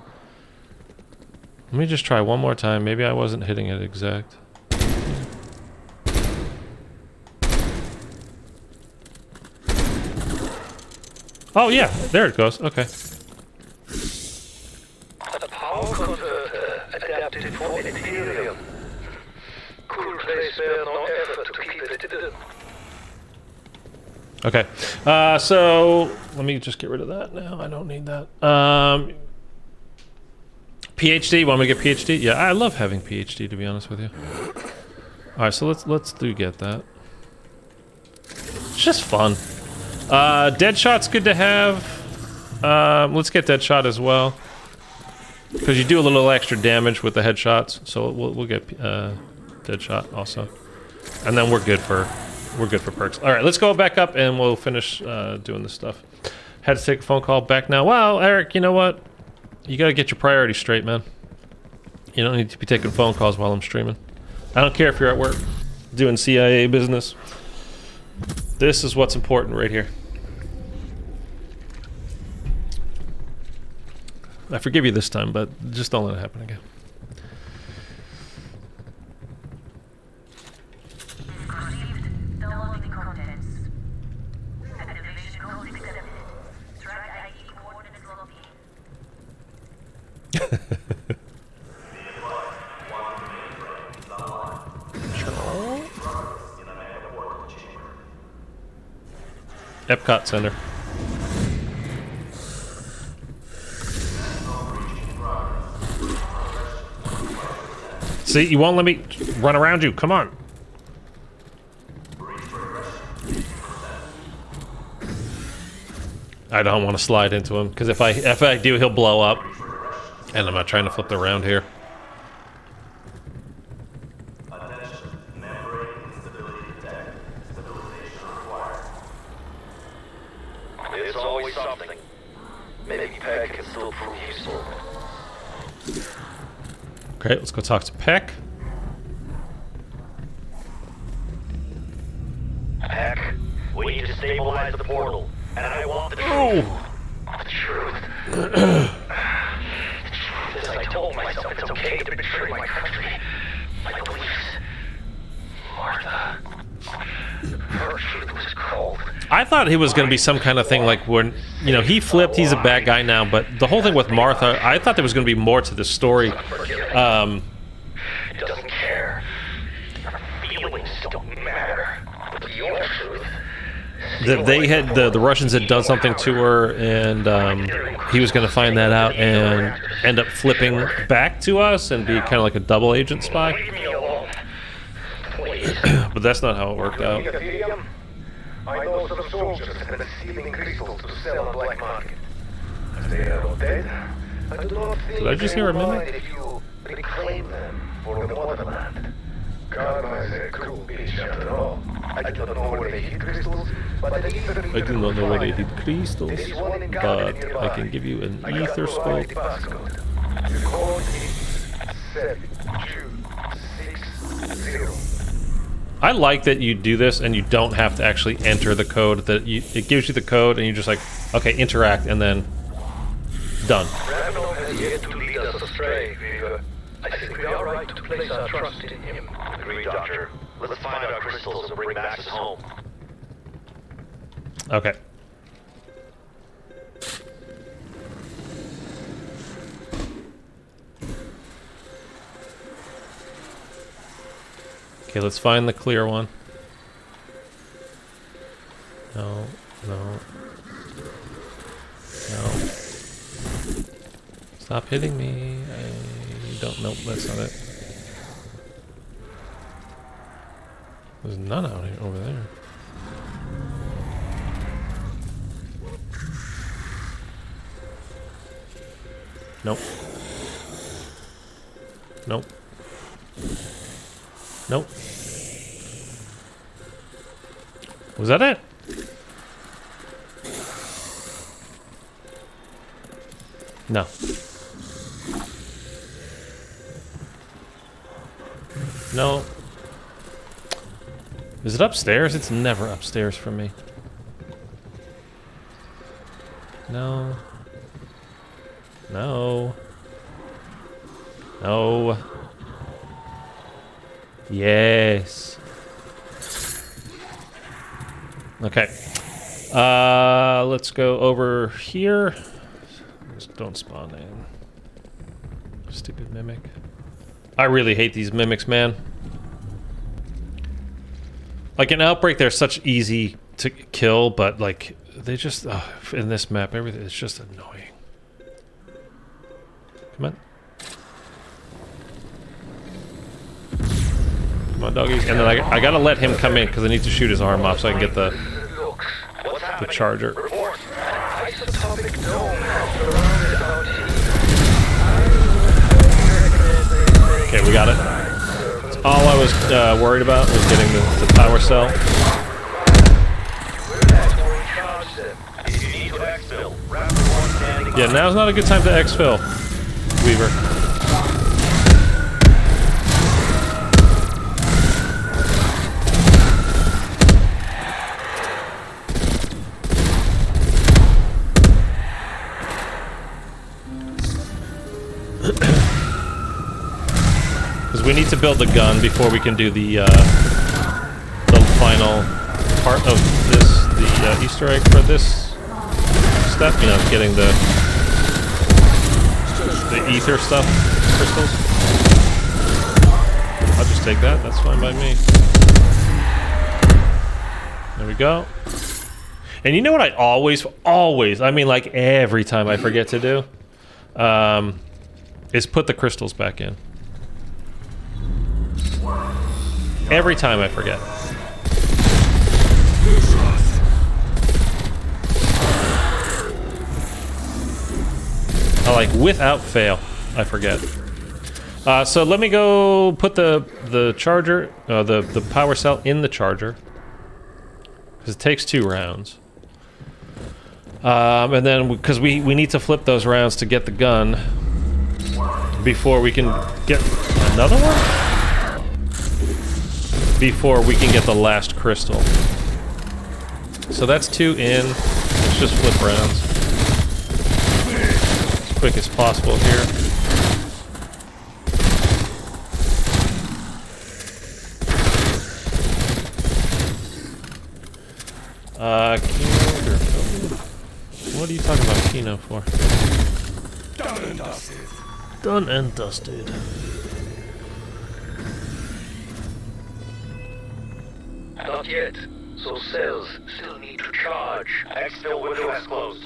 A: Let me just try one more time. Maybe I wasn't hitting it exact. Oh, yeah. There it goes. Okay.
B: The power converter adapted for Ethereum. Cool place where no effort to keep it hidden.
A: Okay. So let me just get rid of that now. I don't need that. PhD. Want me to get PhD? Yeah, I love having PhD, to be honest with you. All right, so let's get that. It's just fun. Deadshot's good to have. Let's get Deadshot as well, because you do a little extra damage with the headshots. So we'll get Deadshot also, and then we're good for perks. All right, let's go back up and we'll finish doing this stuff. Had to take a phone call back now. Well, Eric, you know what? You gotta get your priorities straight, man. You don't need to be taking phone calls while I'm streaming. I don't care if you're at work doing CIA business. This is what's important right here. I forgive you this time, but just don't let it happen again.
E: Received downloading contents. Activation code accepted. Track ID coordinates located.
A: Epcot Center. See, you won't let me run around you. Come on. I don't want to slide into him, because if I do, he'll blow up. And I'm not trying to flip the round here.
D: There's always something. Maybe Peck can still prove useful.
A: Okay, let's go talk to Peck.
D: Peck, we need to stabilize the portal, and I want the truth.
A: Oh!
D: The truth. The truth is, I told myself it's a
B: okay to betray my country, my beliefs. Martha. Her truth was cold.
A: I thought it was going to be some kind of thing like when, you know, he flipped, he's a bad guy now, but the whole thing with Martha, I thought there was going to be more to the story.
B: It doesn't care. Your feelings don't matter. Your truth.
A: That they had, the Russians had done something to her, and he was going to find that out and end up flipping back to us and be kind of like a double agent spy.
B: Leave me alone. Please.
A: But that's not how it worked out.
B: I know some soldiers have been stealing crystals to sell on black market. If they are all dead, I do not think
A: Did I just hear a
B: they will
A: mimic?
B: mind if you reclaim them for the motherland. Karma is a cruel bitch after all. I do not know where they hid crystals, but I
A: do not know where they hid crystals, but I can give you an ether scope.
B: The code is 7260.
A: I like that you do this and you don't have to actually enter the code. That it gives you the code and you're just like, okay, interact, and then done.
B: Ravenel has yet to lead us astray, Viva. I think we are right to place our trust in him.
D: Agreed, Doctor. Let's find our crystals and bring Maxis home.
A: Okay. Okay, let's find the clear one. No, no. No. Stop hitting me. I don't know. That's not it. There's none out here over there. Nope. Nope. Nope. Was that it? No. No. Is it upstairs? It's never upstairs for me. No. No. No. Yes. Okay. Let's go over here. Just don't spawn in. Stupid mimic. I really hate these mimics, man. Like in Outbreak, they're such easy to kill, but like they just in this map, everything is just annoying. Come on. Come on, doggies. And then I gotta let him come in because I need to shoot his arm off so I can get the charger. Okay, we got it. That's all I was worried about was getting the power cell. Yeah, now's not a good time to exfil, Weaver. We need to build the gun before we can do the final part of this, the Easter egg for this step. You know, getting the ether stuff, crystals. I'll just take that. That's fine by me. There we go. And you know what I always, I mean like every time I forget to do, is put the crystals back in. Every time I forget. Like without fail, I forget. So let me go put the charger, the power cell in the charger, because it takes 2 rounds. And then because we need to flip those rounds to get the gun before we can get another one. Before we can get the last crystal. So that's 2 in. Let's just flip rounds. As quick as possible here. talking about Kino for?
C: Done and dusted.
A: Done and dusted.
B: Not yet. So cells still need to charge.
D: Exfil window has closed.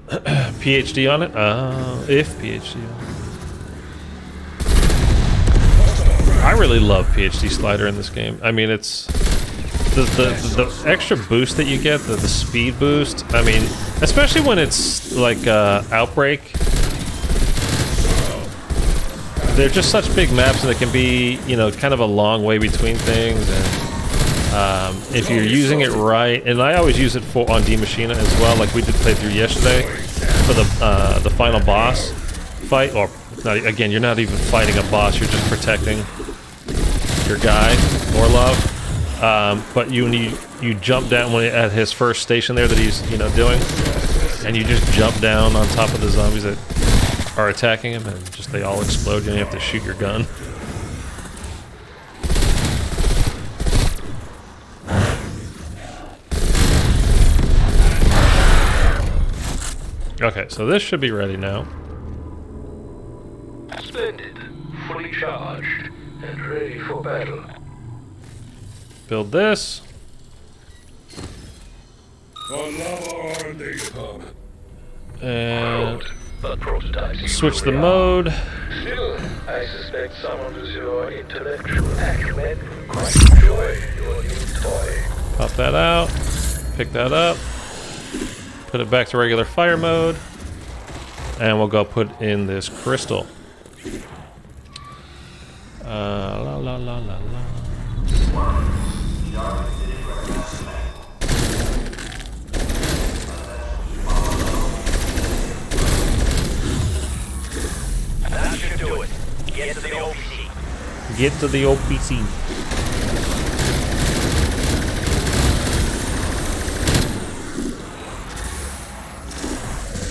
A: PhD on it? If PhD on it. I really love PhD slider in this game. I mean, it's the extra boost that you get, the speed boost. I mean, especially when it's like Outbreak. They're just such big maps, and it can be, you know, kind of a long way between things. And if you're using it right, and I always use it for on D Machina as well. Like we did play through yesterday for the final boss fight. Or not, again, you're not even fighting a boss; you're just protecting your guy, Orlov. But you jump down when at his first station there that he's doing, and you just jump down on top of the zombies that are attacking him, and just they all explode. You have to shoot your gun. Okay, so this should be ready now.
B: Splendid. Fully charged and ready for battle.
A: Build this.
C: Another R&D department.
A: And
B: But prototypes
A: switch the mode.
B: Still, I suspect someone with your intellectual acumen quite enjoy your new toy.
A: Pop that out. Pick that up. Put it back to regular fire mode. And we'll go put in this crystal. La la la la la.
D: That should do it. Get to the OPC.
A: Get to the OPC.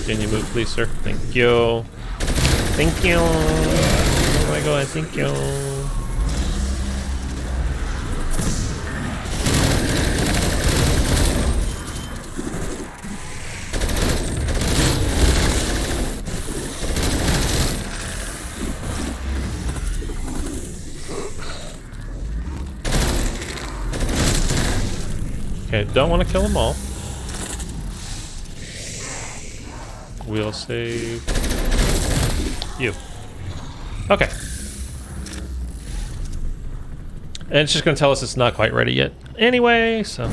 A: Can you move, please, sir? Thank you. Thank you. Oh my god, thank you. Okay, don't want to kill them all. We'll save you. Okay. And it's just going to tell us it's not quite ready yet. Anyway, so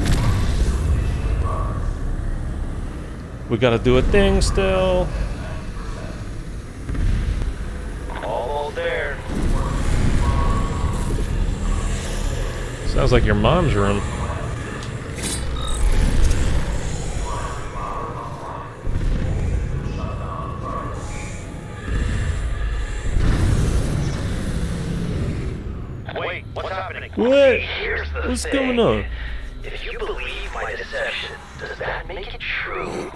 A: we got to do a thing still.
D: All there.
A: Sounds like your mom's room.
D: Wait, what's happening?
A: What?
D: Here's the
A: What's
D: thing.
A: going on?
D: If you believe my deception, does that make it true?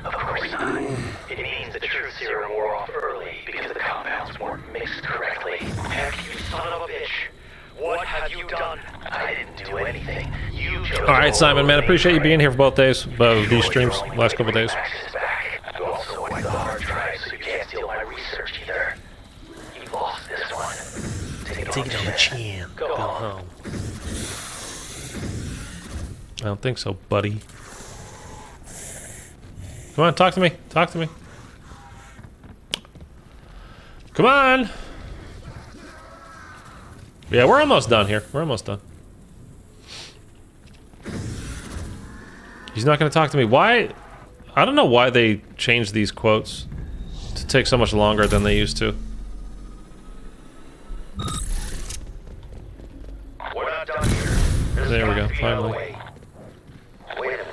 D: Of course not. It means the truth serum wore off early because the compounds weren't mixed correctly. Heck, you son of a bitch. What have you done? I didn't do anything. You chose.
A: All right, Simon, man, appreciate you being here for both days, both these streams, last couple days.
D: You also wiped the hard drive, so you can't steal my research either. You lost this one.
A: Take it on the chin. Go home. I don't think so, buddy. Come on, talk to me. Talk to me. Come on. Yeah, we're almost done here. We're almost done. He's not going to talk to me. Why? I don't know why they changed these quotes to take so much longer than they used to.
D: We're not done here. There's
A: There we
D: gotta
A: go,
D: be another
A: finally.
D: way. Wait a minute.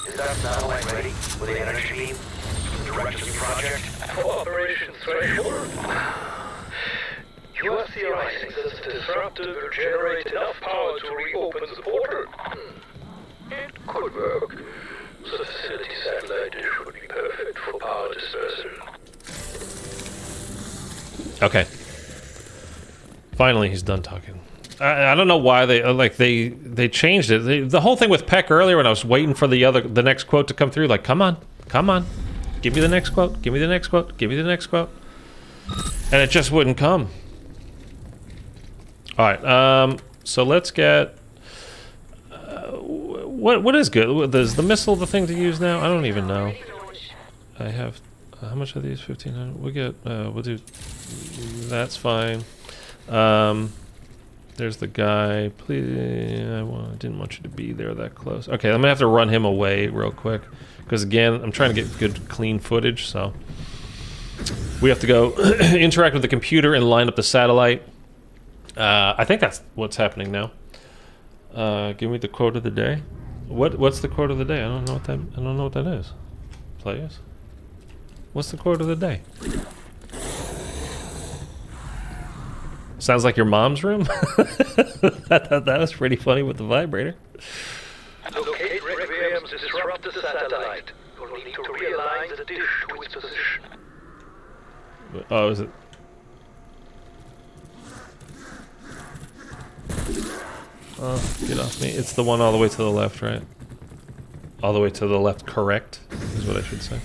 D: Is that satellite ready with the energy beam from the Director's project?
B: For Operation Threshold? You are theorizing that the disruptor will generate enough power to reopen the portal? It could work. The facility satellite dish would be perfect for power dispersal.
A: Okay. Finally, he's done talking. I don't know why they changed it. The whole thing with Peck earlier when I was waiting for the next quote to come through, like, come on, give me the next quote, give me the next quote, give me the next quote, and it just wouldn't come. All right, so let's get what is good? Is the missile the thing to use now? I don't even know. I have how much are these? 1,500. We get we'll do. That's fine. There's the guy. Please, I didn't want you to be there that close. Okay, I'm gonna have to run him away real quick because again, I'm trying to get good, clean footage. So we have to go interact with the computer and line up the satellite. I think that's what's happening now. Give me the quote of the day. What's the quote of the day? I don't know what that is. Players. What's the quote of the day? Sounds like your mom's room. That was pretty funny with the vibrator.
D: Locate Requiem's disruptor satellite. You'll need to realign the dish to its position.
A: Oh, is it? Oh, get off me. It's the one all the way to the left, right? All the way to the left, correct, is what I should say.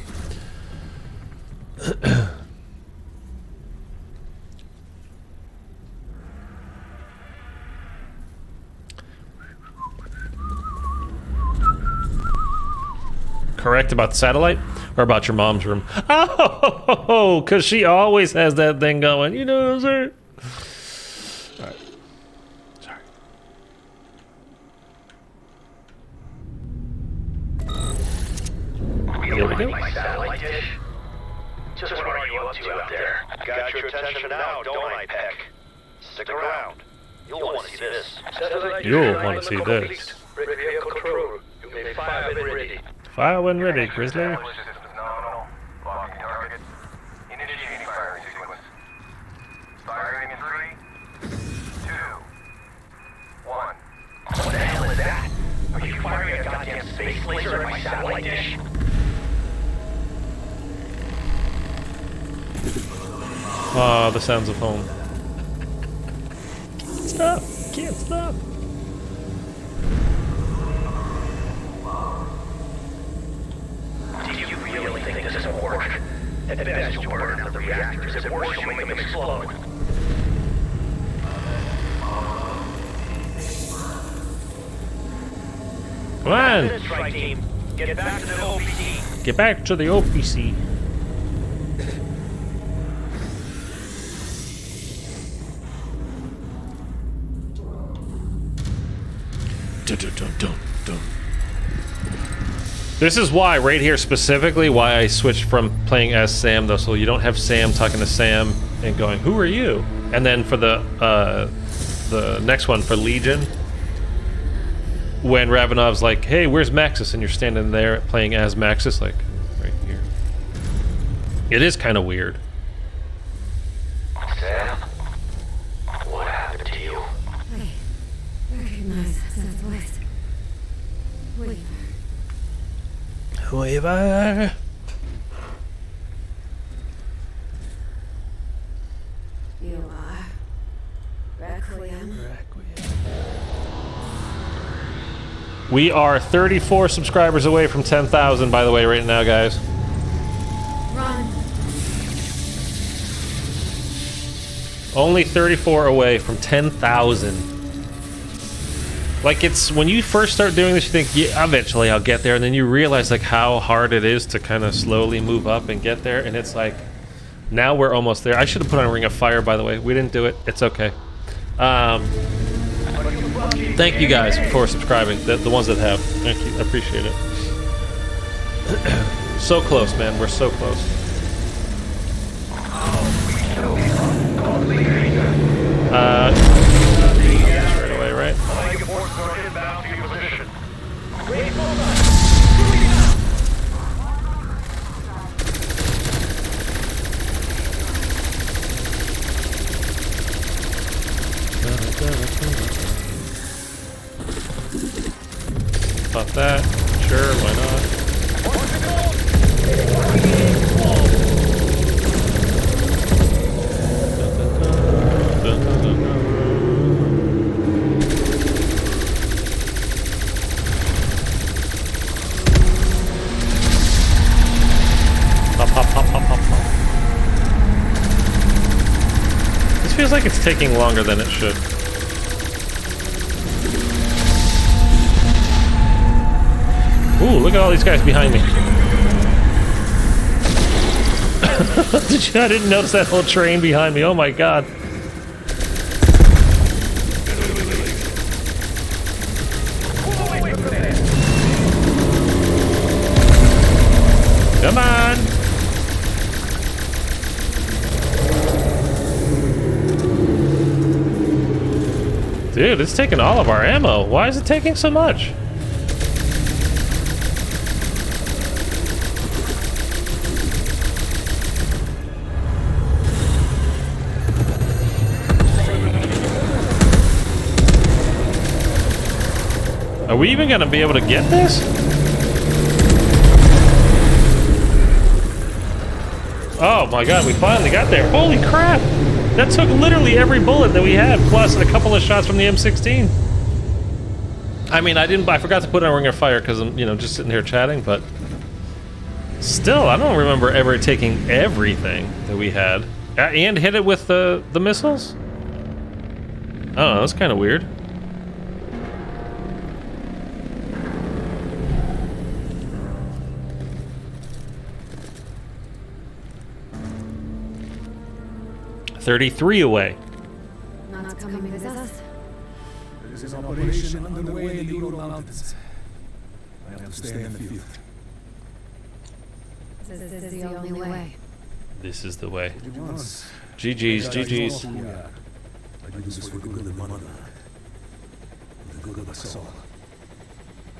A: Correct about the satellite? Or about your mom's room? Oh, because she always has that thing going. You know what I'm saying? Alright. Sorry. Here we go.
D: My satellite dish? Just what are you up to out there? Got your attention now, don't I, Peck? Stick around. You'll want to see this.
A: You'll want to see this.
D: Requiem control. You may fire when ready.
A: Fire when ready, Grizzly.
C: Established systems nominal. Locking target. Initiating firing sequence. Firing in 3, 2, 1.
D: What the hell is that? Are you firing a goddamn space laser at my satellite dish?
A: Ah, the sounds of home. Stop! Can't stop!
D: Do you really think this will work? At best, you'll burn out the reactors. At worst, you'll make them explode.
A: Come on!
D: That's right, team. Get back to the OPC.
A: Get back to the OPC. Dun. This is why, right here specifically, why I switched from playing as Sam, though, so you don't have Sam talking to Sam and going, "Who are you?" And then for the next one for Legion, when Ravenov's like, "Hey, where's Maxis?" and you're standing there playing as Maxis, like right here. It is kind of weird.
D: Sam, what happened to you?
E: I recognize that voice.
A: Weaver.
E: You are Requiem.
A: We are 34 subscribers away from 10,000, by the way, right now, guys.
E: Run.
A: Only 34 away from 10,000. Like, it's when you first start doing this, you think, yeah, eventually I'll get there, and then you realize like how hard it is to kind of slowly move up and get there, and it's like, now we're almost there. I should have put on a Ring of Fire, by the way. We didn't do it. It's okay. Thank you guys for subscribing, the ones that have. Thank you. I appreciate it. So close, man. We're so close. Straight away, right? Pop that. Sure, why not? like it's taking longer than it should. Ooh, look at all these guys behind me. I didn't notice that whole train behind me. Oh my god. Come on. Dude, it's taking all of our ammo. Why is it taking so much? Are we even gonna be able to get this? Oh my god, we finally got there. Holy crap! That took literally every bullet that we had, plus a couple of shots from the M16. I mean, I forgot to put on Ring of Fire because I'm, you know, just sitting here chatting, but still, I don't remember ever taking everything that we had. And hit it with the missiles? I don't know, that's kind of weird. $33 away.
E: Not coming with us.
C: There is an operation underway in the Ural Mountains. I have to stay in the field.
E: This is the only way.
A: This is the way.
C: Once,
A: GG's, GG's.
C: I do this for the good of Mother. For the good of us all.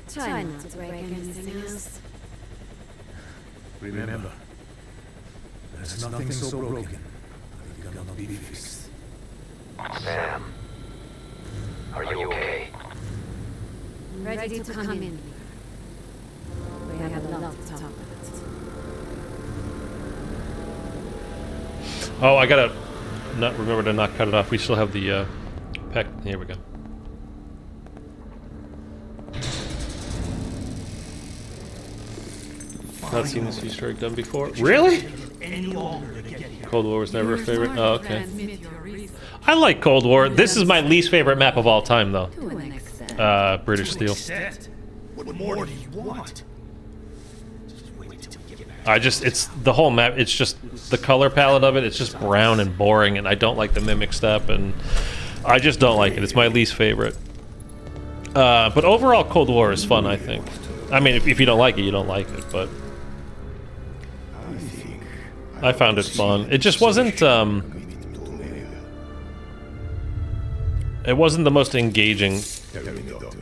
E: Try not to break anything else.
C: Remember, there's nothing so broken that cannot be fixed.
D: Sam, are you okay?
E: Ready to come in. We have a lot to talk about.
A: Oh, I gotta not remember to not cut it off. We still have the pack. Here we go. Not seen this Easter egg done before. Really? Cold War was never a favorite. Oh, okay. I like Cold War. This is my least favorite map of all time, though.
E: To an extent.
A: British Steel.
F: What more do you want?
A: It's the whole map. It's just the color palette of it. It's just brown and boring, and I don't like the mimic step, and I just don't like it. It's my least favorite. But overall, Cold War is fun, I think. I mean, if you don't like it, you don't like it, but I found it fun. It just wasn't, it wasn't the most engaging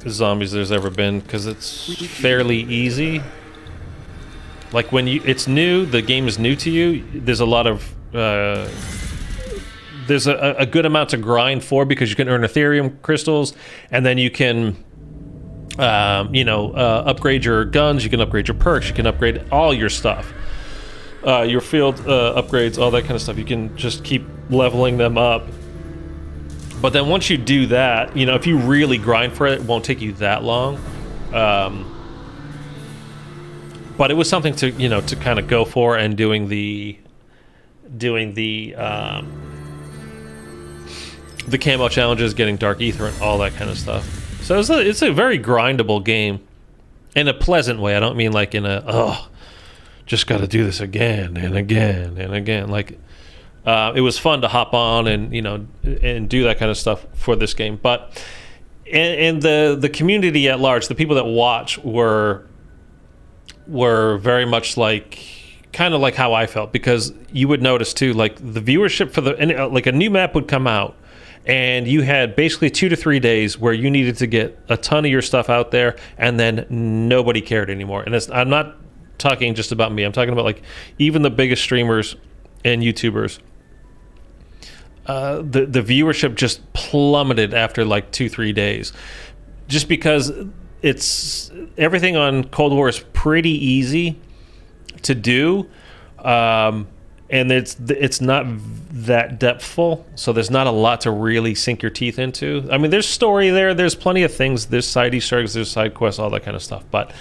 A: zombies there's ever been, because it's fairly easy. Like when it's new, the game is new to you, there's a lot of, there's a good amount to grind for, because you can earn Ethereum crystals, and then you can, upgrade your guns, you can upgrade your perks, you can upgrade all your stuff. Your field upgrades, all that kind of stuff. You can just keep leveling them up. But then once you do that, you know, if you really grind for it, it won't take you that long. But it was something to, you know, to kind of go for, and doing the camo challenges, getting Dark Ether, and all that kind of stuff. So it's a very grindable game, in a pleasant way. I don't mean like in a just got to do this again and again and again. Like it was fun to hop on and, you know, and do that kind of stuff for this game. But and the community at large, the people that watch were very much like, kind of like how I felt, because you would notice too, like the viewership for like a new map would come out, and you had basically 2 to 3 days where you needed to get a ton of your stuff out there, and then nobody cared anymore. And I'm not talking just about me. I'm talking about like even the biggest streamers and YouTubers. The viewership just plummeted after like 2-3 days, just because it's everything on Cold War is pretty easy to do, and it's not that depthful, so there's not a lot to really sink your teeth into. I mean, there's story there, there's plenty of things, there's side Easter eggs, there's side quests, all that kind of stuff, but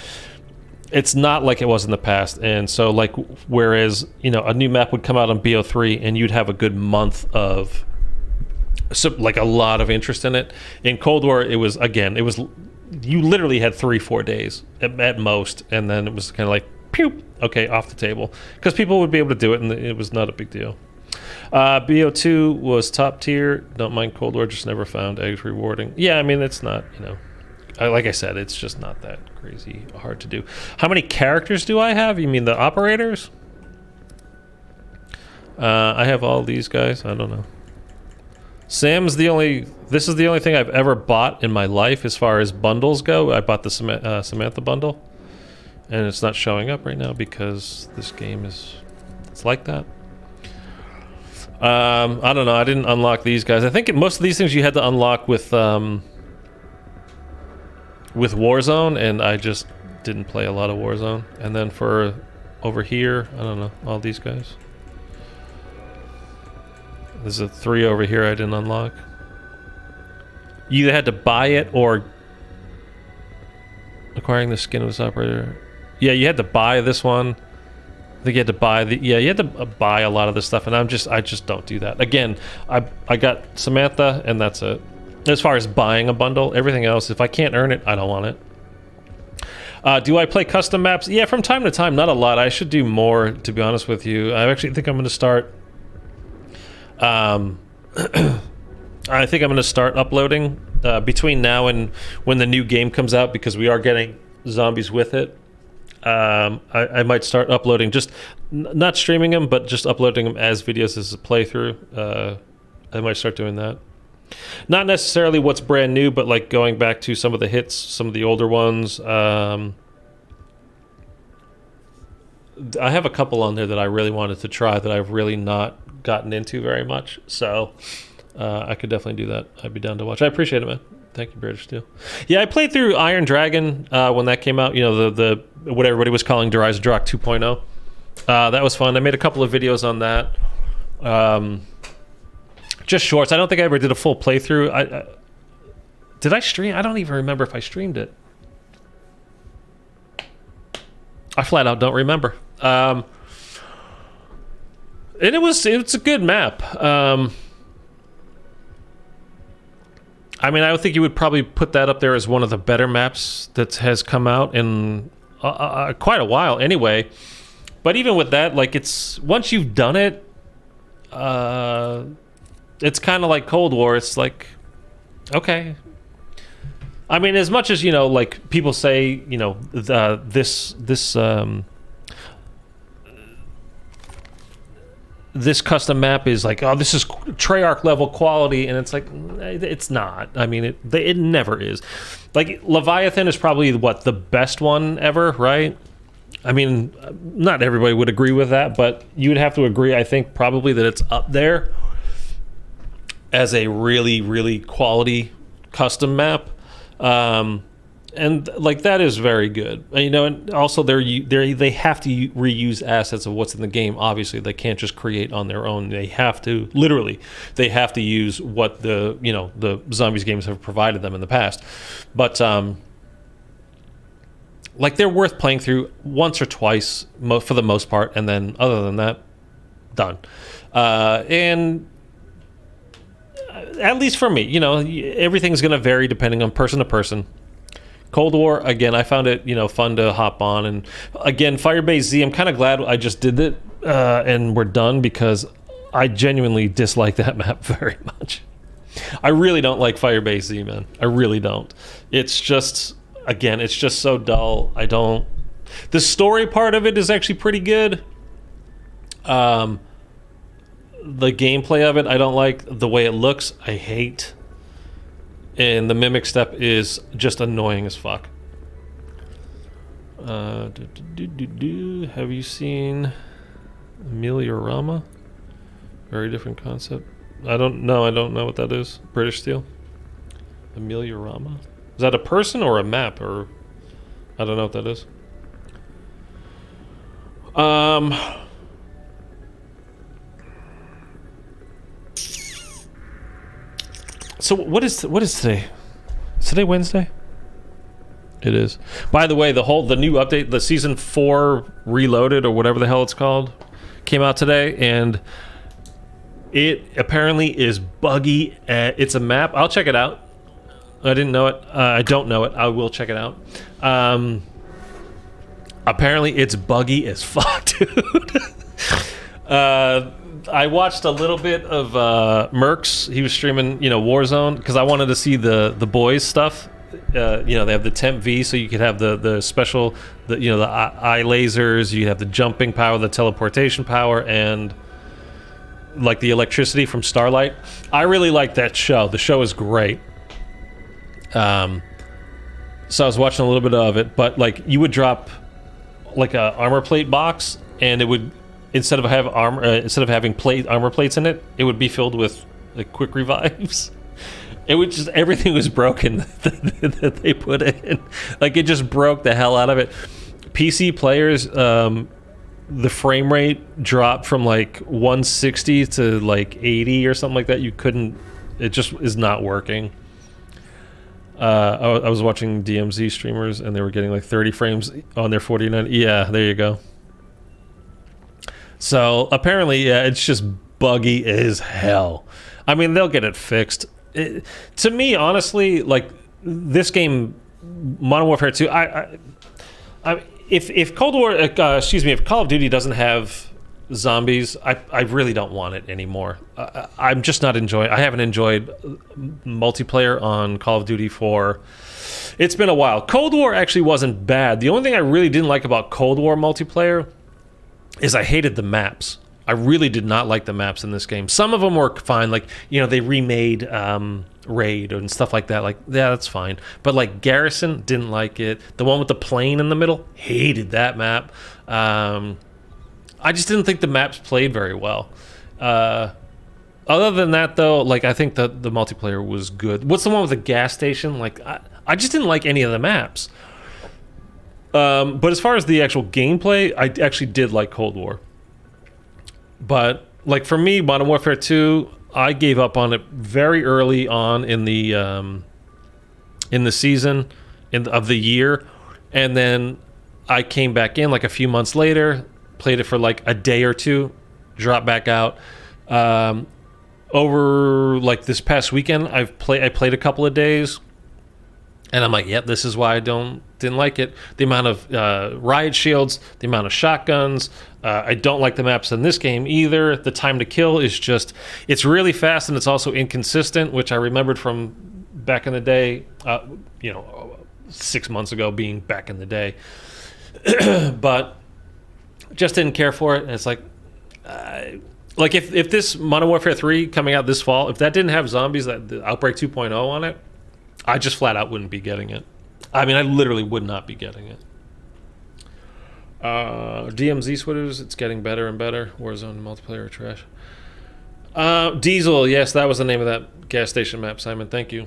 A: it's not like it was in the past. And so, like, whereas, you know, a new map would come out on BO3 and you'd have a good month of so like a lot of interest in it. In Cold War, it was you literally had 3-4 days at most, and then it was kind of like pew, okay, off the table, because people would be able to do it, and it was not a big deal. BO2 was top tier. Don't mind Cold War, just never found eggs rewarding. Yeah, I mean, it's not, like I said, it's just not that crazy hard to do. How many characters do I have? You mean the operators? I have all these guys. I don't know. This is the only thing I've ever bought in my life as far as bundles go. I bought the Samantha bundle, and it's not showing up right now because this game it's like that. I don't know. I didn't unlock these guys. I think most of these things you had to unlock with Warzone, and I just didn't play a lot of Warzone. And then for over here, I don't know, all these guys. There's a 3 over here I didn't unlock. You either had to buy it or acquiring the skin of this operator. Yeah, you had to buy this one. I think you had to buy you had to buy a lot of this stuff, and I just don't do that. Again, I got Samantha, and that's it. As far as buying a bundle, everything else, if I can't earn it, I don't want it. Do I play custom maps? Yeah, from time to time, not a lot. I should do more, to be honest with you. I actually think I'm going to start. I think I'm going to start uploading between now and when the new game comes out, because we are getting zombies with it. I might start uploading, just not streaming them, but just uploading them as videos as a playthrough. I might start doing that. Not necessarily what's brand new, but like going back to some of the hits, some of the older ones. I have a couple on there that I really wanted to try that I've really not gotten into very much, so I could definitely do that. I'd be down to watch. I appreciate it, man. Thank you, British Steel. Yeah, I played through Iron Dragon when that came out. The what everybody was calling Derize Drock 2.0. That was fun. I made a couple of videos on that. Just shorts. I don't think I ever did a full playthrough. Did I stream? I don't even remember if I streamed it. I flat out don't remember. And it's a good map. I mean, I would think you would probably put that up there as one of the better maps that has come out in quite a while anyway. But even with that, like, it's once you've done it, it's kind of like Cold War. It's like, okay. I mean, as much as, like people say, this custom map is like, oh, this is Treyarch level quality, and it's like, it's not. I mean, it never is. Like, Leviathan is probably the best one ever, right? I mean, not everybody would agree with that, but you would have to agree, I think, probably that it's up there as a really, really quality custom map. And like, that is very good, and also they have to reuse assets of what's in the game. Obviously, they can't just create on their own. They have to use what the Zombies games have provided them in the past. But like, they're worth playing through once or twice for the most part, and then other than that, done. And at least for me, everything's going to vary depending on person to person. Cold War, again, I found it, fun to hop on. And again, Firebase Z, I'm kind of glad I just did it and we're done, because I genuinely dislike that map very much. I really don't like Firebase Z, man. I really don't. It's just, again, it's just so dull. The story part of it is actually pretty good. The gameplay of it, I don't like. The way it looks, I hate. And the mimic step is just annoying as fuck. Have you seen Ameliorama? Very different concept. I don't know what that is. British Steel? Ameliorama? Is that a person or a map? Or I don't know what that is. So what is today? Is today Wednesday? It is. By the way, the new update, the season 4 Reloaded, or whatever the hell it's called, came out today, and It apparently is buggy. It's a map. I'll check it out. I didn't know it. I don't know it. I will check it out. Apparently, it's buggy as fuck, dude. I watched a little bit of Mercs. He was streaming, Warzone, because I wanted to see the boys stuff. They have the temp V, so you could have the special, the eye lasers. You have the jumping power, the teleportation power, and like the electricity from Starlight. I really like that show. The show is great. So I was watching a little bit of it, but like you would drop like a armor plate box, and it would instead of having armor plates in it, it would be filled with like quick revives. It would just everything was broken that they put in. Like it just broke the hell out of it. PC players, the frame rate dropped from like 160 to like 80 or something like that. You couldn't. It just is not working. I was watching DMZ streamers and they were getting like 30 frames on their 49. Yeah, there you go. So apparently, yeah, it's just buggy as hell. I mean, they'll get it fixed. To me, honestly, like this game, Modern Warfare 2, if Cold War, if Call of Duty doesn't have zombies, I really don't want it anymore. I'm just not enjoying. I haven't enjoyed multiplayer on Call of Duty it's been a while. Cold War actually wasn't bad. The only thing I really didn't like about Cold War multiplayer is I hated the maps. I really did not like the maps in this game. Some of them were fine, like they remade Raid and stuff like that. Like, yeah, that's fine. But like Garrison, didn't like it. The one with the plane in the middle, hated that map. I just didn't think the maps played very well. Other than that, though, like I think the multiplayer was good. What's the one with the gas station? Like, I just didn't like any of the maps. But as far as the actual gameplay, I actually did like Cold War. But like for me, Modern Warfare 2, I gave up on it very early on in the season of the year, and then I came back in like a few months later, played it for like a day or two, dropped back out. Over like this past weekend, I played a couple of days, and I'm like, yep, this is why I didn't like it. The amount of riot shields, the amount of shotguns. I don't like the maps in this game either. The time to kill is it's really fast, and it's also inconsistent, which I remembered from back in the day, 6 months ago being back in the day. But just didn't care for it. And it's like if this Modern Warfare 3 coming out this fall, if that didn't have zombies, the Outbreak 2.0 on it, I just flat out wouldn't be getting it. I mean, I literally would not be getting it. DMZ Switters, it's getting better and better. Warzone multiplayer trash. Diesel, yes, that was the name of that gas station map, Simon. Thank you.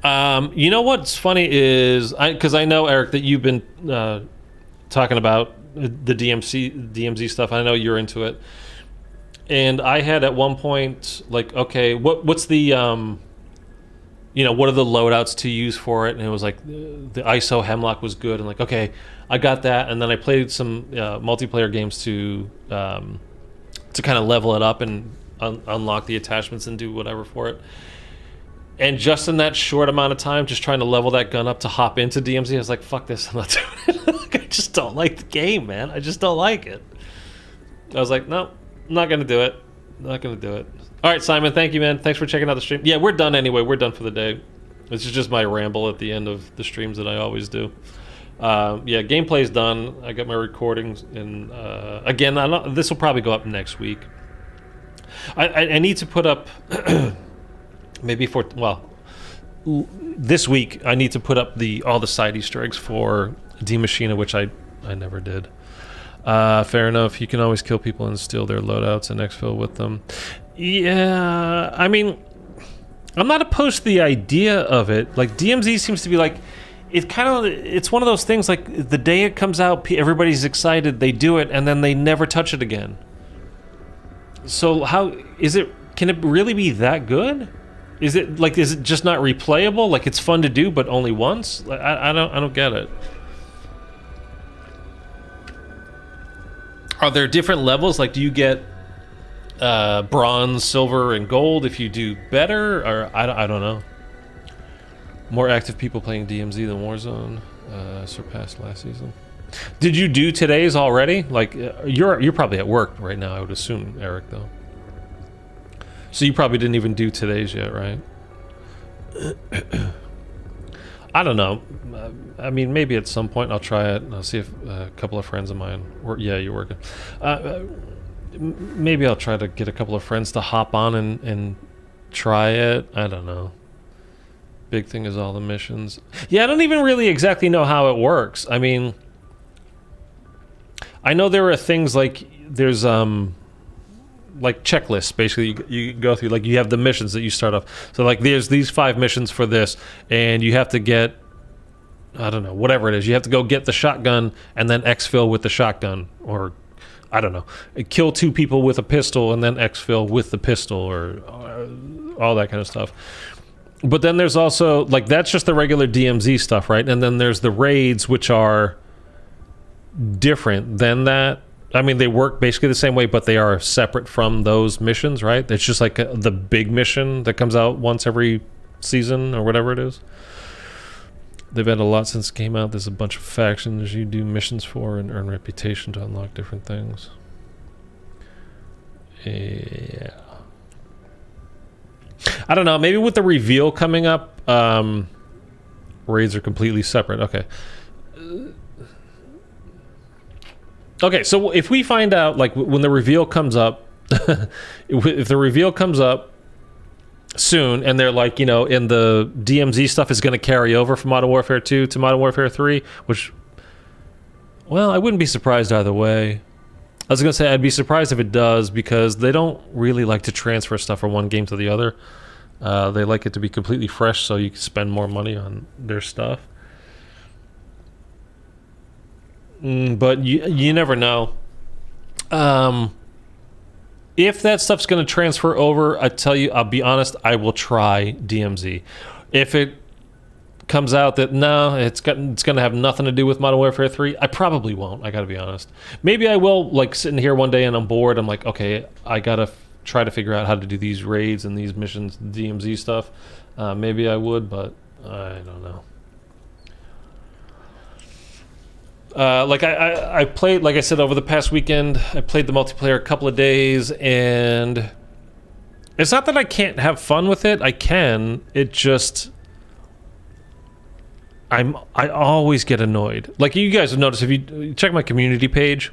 A: You know what's funny is, because I know, Eric, that you've been talking about the DMZ stuff. I know you're into it. And I had at one point, like, okay, what's the... what are the loadouts to use for it? And it was like the ISO Hemlock was good, and like, okay, I got that. And then I played some multiplayer games to kind of level it up and unlock the attachments and do whatever for it. And just in that short amount of time, just trying to level that gun up to hop into DMZ, I was like, fuck this, I'm not doing it. I just don't like the game, man. I just don't like it. I was like, no, I'm not gonna do it. Not gonna do it. All right, Simon, thank you, man. Thanks for checking out the stream. Yeah, we're done anyway. We're done for the day. This is just my ramble at the end of the streams that I always do. Yeah, gameplay's done. I got my recordings, and again, this will probably go up next week. I need to put up this week. I need to put up all the side Easter eggs for D Machina, which I never did. Fair enough. You can always kill people and steal their loadouts and exfil with them. Yeah, I mean, I'm not opposed to the idea of it. Like, DMZ seems to be like, it's one of those things, like, the day it comes out, everybody's excited, they do it, and then they never touch it again. So can it really be that good? Is it just not replayable? Like, it's fun to do, but only once? Like, I don't get it. Are there different levels? Like, do you get bronze, silver, and gold if you do better, or I don't know. More active people playing DMZ than Warzone surpassed last season. Did you do today's already? Like you're probably at work right now, I would assume, Eric, though. So you probably didn't even do today's yet, right? I don't know. I mean, maybe at some point I'll try it. I'll see if a couple of friends of mine work. Yeah, you're working. Maybe I'll try to get a couple of friends to hop on and try it. I don't know. Big thing is all the missions. Yeah, I don't even really exactly know how it works. I mean, I know there are things like there's like checklists. Basically, you go through, like, you have the missions that you start off. So like there's these 5 missions for this, and you have to get, I don't know, whatever it is. You have to go get the shotgun and then exfil with the shotgun, or I don't know, kill 2 people with a pistol and then exfil with the pistol, or all that kind of stuff. But then there's also, like, that's just the regular DMZ stuff, right? And then there's the raids, which are different than that. I mean, they work basically the same way, but they are separate from those missions, right? It's just like the big mission that comes out once every season or whatever it is. They've had a lot since it came out. There's a bunch of factions you do missions for and earn reputation to unlock different things. Yeah. I don't know. Maybe with the reveal coming up, raids are completely separate. Okay. Okay, so if we find out, like, when the reveal comes up, if the reveal comes up soon, and they're like, you know, in the DMZ stuff is going to carry over from Modern Warfare 2 to Modern Warfare 3, which, well, I wouldn't be surprised either way. I was going to say I'd be surprised if it does, because they don't really like to transfer stuff from one game to the other. They like it to be completely fresh so you can spend more money on their stuff. But you never know. If that stuff's going to transfer over, I tell you, I'll be honest, I will try DMZ. If it comes out that no, it's going to have nothing to do with Modern Warfare 3, I probably won't. I got to be honest. Maybe I will, like, sitting here one day and I'm bored. I'm like, okay, I got to try to figure out how to do these raids and these missions, DMZ stuff. Maybe I would, but I don't know. Like I played, like I said, over the past weekend, I played the multiplayer a couple of days, and it's not that I can't have fun with it. I can. It just, I always get annoyed. Like, you guys have noticed, if you check my community page,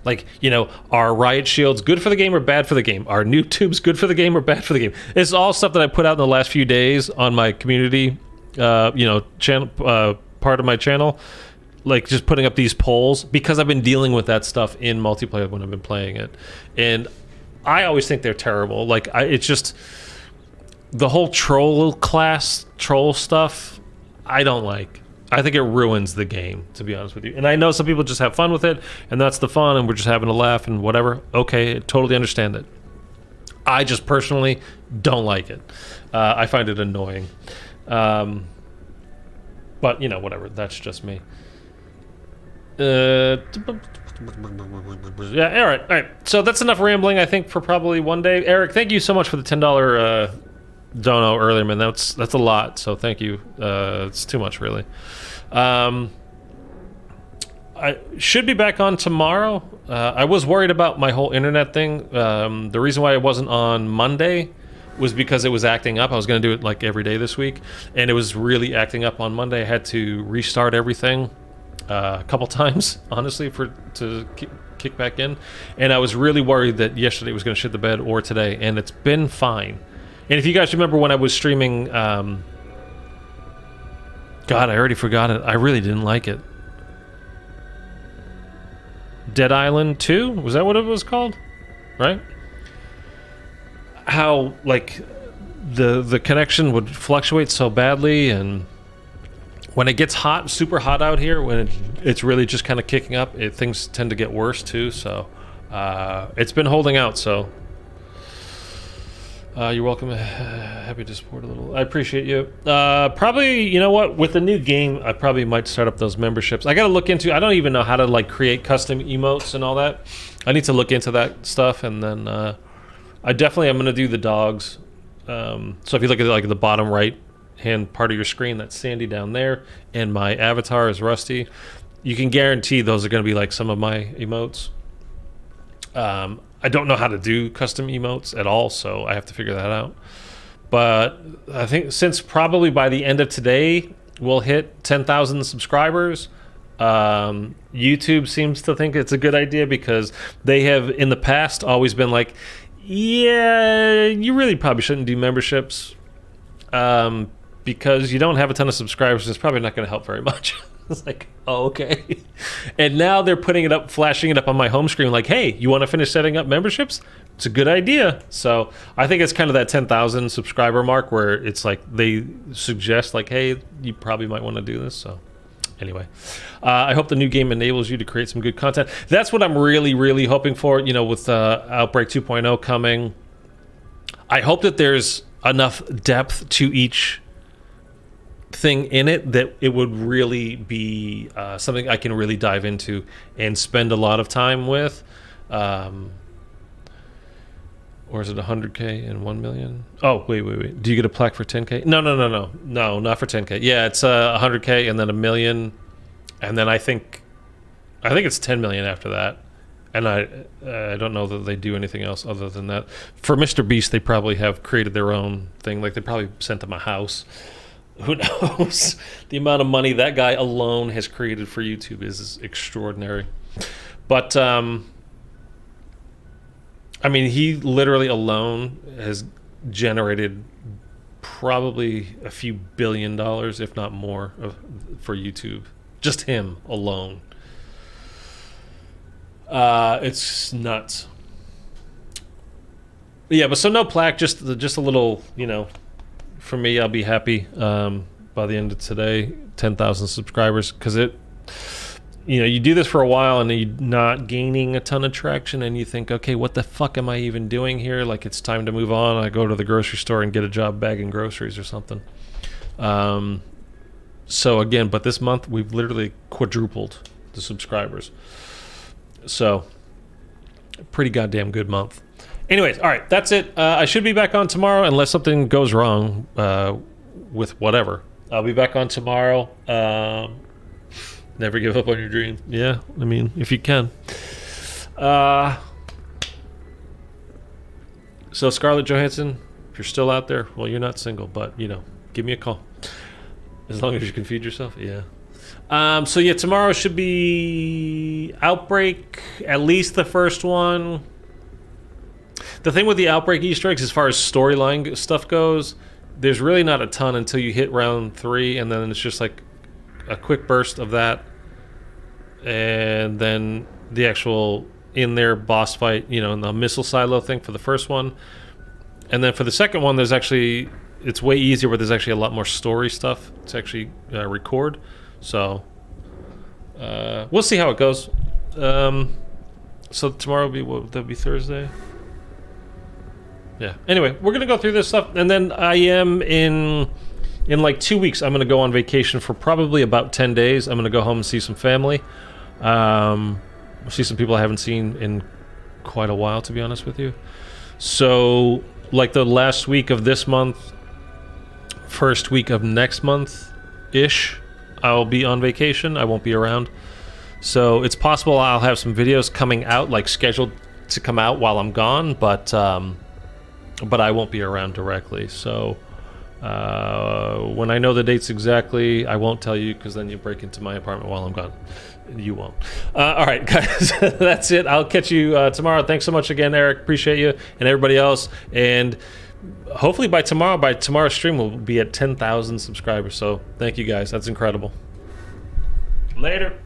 A: like, you know, are riot shields good for the game or bad for the game? Are noob tubes good for the game or bad for the game? It's all stuff that I put out in the last few days on my community, you know, channel, part of my channel. Like, just putting up these polls, because I've been dealing with that stuff in multiplayer when I've been playing it, and I always think they're terrible. Like, it's just the whole troll stuff I don't like. I think it ruins the game, to be honest with you. And I know some people just have fun with it, and that's the fun, and we're just having a laugh and whatever. Okay, I totally understand it. I just personally don't like it. I find it annoying. But, you know, whatever. That's just me. Yeah, all right. So that's enough rambling, I think, for probably one day. Eric, thank you so much for the $10 dono earlier, man. That's a lot, so thank you. It's too much, really. I should be back on tomorrow. I was worried about my whole internet thing. The reason why I wasn't on Monday was because it was acting up. I was going to do it like every day this week, and it was really acting up on Monday. I had to restart everything a couple times, honestly, to kick back in. And I was really worried that yesterday was going to shit the bed, or today, and it's been fine. And if you guys remember when I was streaming, God, I already forgot it. I really didn't like it. Dead Island 2? Was that what it was called? Right? How, like, the connection would fluctuate so badly, and when it gets hot, super hot out here, when it's really just kind of kicking up, things tend to get worse too. So it's been holding out. So You're welcome. Happy to support a little. I appreciate you. Probably, you know what? With the new game, I probably might start up those memberships. I got to look into. I don't even know how to like create custom emotes and all that. I need to look into that stuff, and then I definitely am going to do the dogs. So if you look at like the bottom right hand part of your screen, that's Sandy down there, and my avatar is Rusty. You can guarantee those are going to be like some of my emotes. I don't know how to do custom emotes at all, so I have to figure that out. But I think since probably by the end of today we'll hit 10,000 subscribers, YouTube seems to think it's a good idea because they have in the past always been like, yeah, you really probably shouldn't do memberships because you don't have a ton of subscribers and it's probably not going to help very much. It's like, oh, okay. And now they're putting it up, flashing it up on my home screen like, hey, you want to finish setting up memberships? It's a good idea. So I think it's kind of that 10,000 subscriber mark where it's like they suggest like, hey, you probably might want to do this. So anyway, I hope the new game enables you to create some good content. That's what I'm really, really hoping for, you know, with Outbreak 2.0 coming. I hope that there's enough depth to each thing in it that it would really be something I can really dive into and spend a lot of time with. Or is it 100K and 1 million? Oh, wait. Do you get a plaque for 10K? No, not for 10K. Yeah, it's 100K and then 1 million, and then I think it's 10 million after that. And I don't know that they do anything else other than that. For Mr. Beast, they probably have created their own thing. Like they probably sent him a house. Who knows? The amount of money that guy alone has created for YouTube is extraordinary. But I mean, he literally alone has generated probably a few $1 billion, if not more, for YouTube. Just him alone. It's nuts. Yeah, but so no plaque, just a little, you know. For me, I'll be happy by the end of today, 10,000 subscribers, because it, you know, you do this for a while and you're not gaining a ton of traction and you think, okay, what the fuck am I even doing here? Like, it's time to move on. I go to the grocery store and get a job bagging groceries or something. So again, but this month we've literally quadrupled the subscribers. So pretty goddamn good month. Anyways, all right, that's it. I should be back on tomorrow unless something goes wrong with whatever. I'll be back on tomorrow. Never give up on your dream. Yeah, I mean, if you can. So Scarlett Johansson, if you're still out there, well, you're not single, but, you know, give me a call. As long as you can feed yourself, yeah. So, yeah, tomorrow should be Outbreak, at least the first one. The thing with the Outbreak Easter eggs, as far as storyline stuff goes, there's really not a ton until you hit round 3, and then it's just like a quick burst of that, and then the actual in-there boss fight, you know, in the missile silo thing for the first one. And then for the second one, there's actually, it's way easier where there's actually a lot more story stuff to actually record. So we'll see how it goes. So tomorrow will be, what, that'll be Thursday? Yeah. Anyway, we're going to go through this stuff, and then I am in like 2 weeks, I'm going to go on vacation for probably about 10 days. I'm going to go home and see some family. See some people I haven't seen in quite a while, to be honest with you. So, like the last week of this month, first week of next month-ish, I'll be on vacation. I won't be around. So, it's possible I'll have some videos coming out, like scheduled to come out while I'm gone, but I won't be around directly. So, when I know the dates exactly, I won't tell you, because then you break into my apartment while I'm gone. You won't. All right, guys, that's it. I'll catch you tomorrow. Thanks so much again, Eric. Appreciate you and everybody else. And hopefully by tomorrow's stream, we'll be at 10,000 subscribers. So thank you, guys. That's incredible. Later.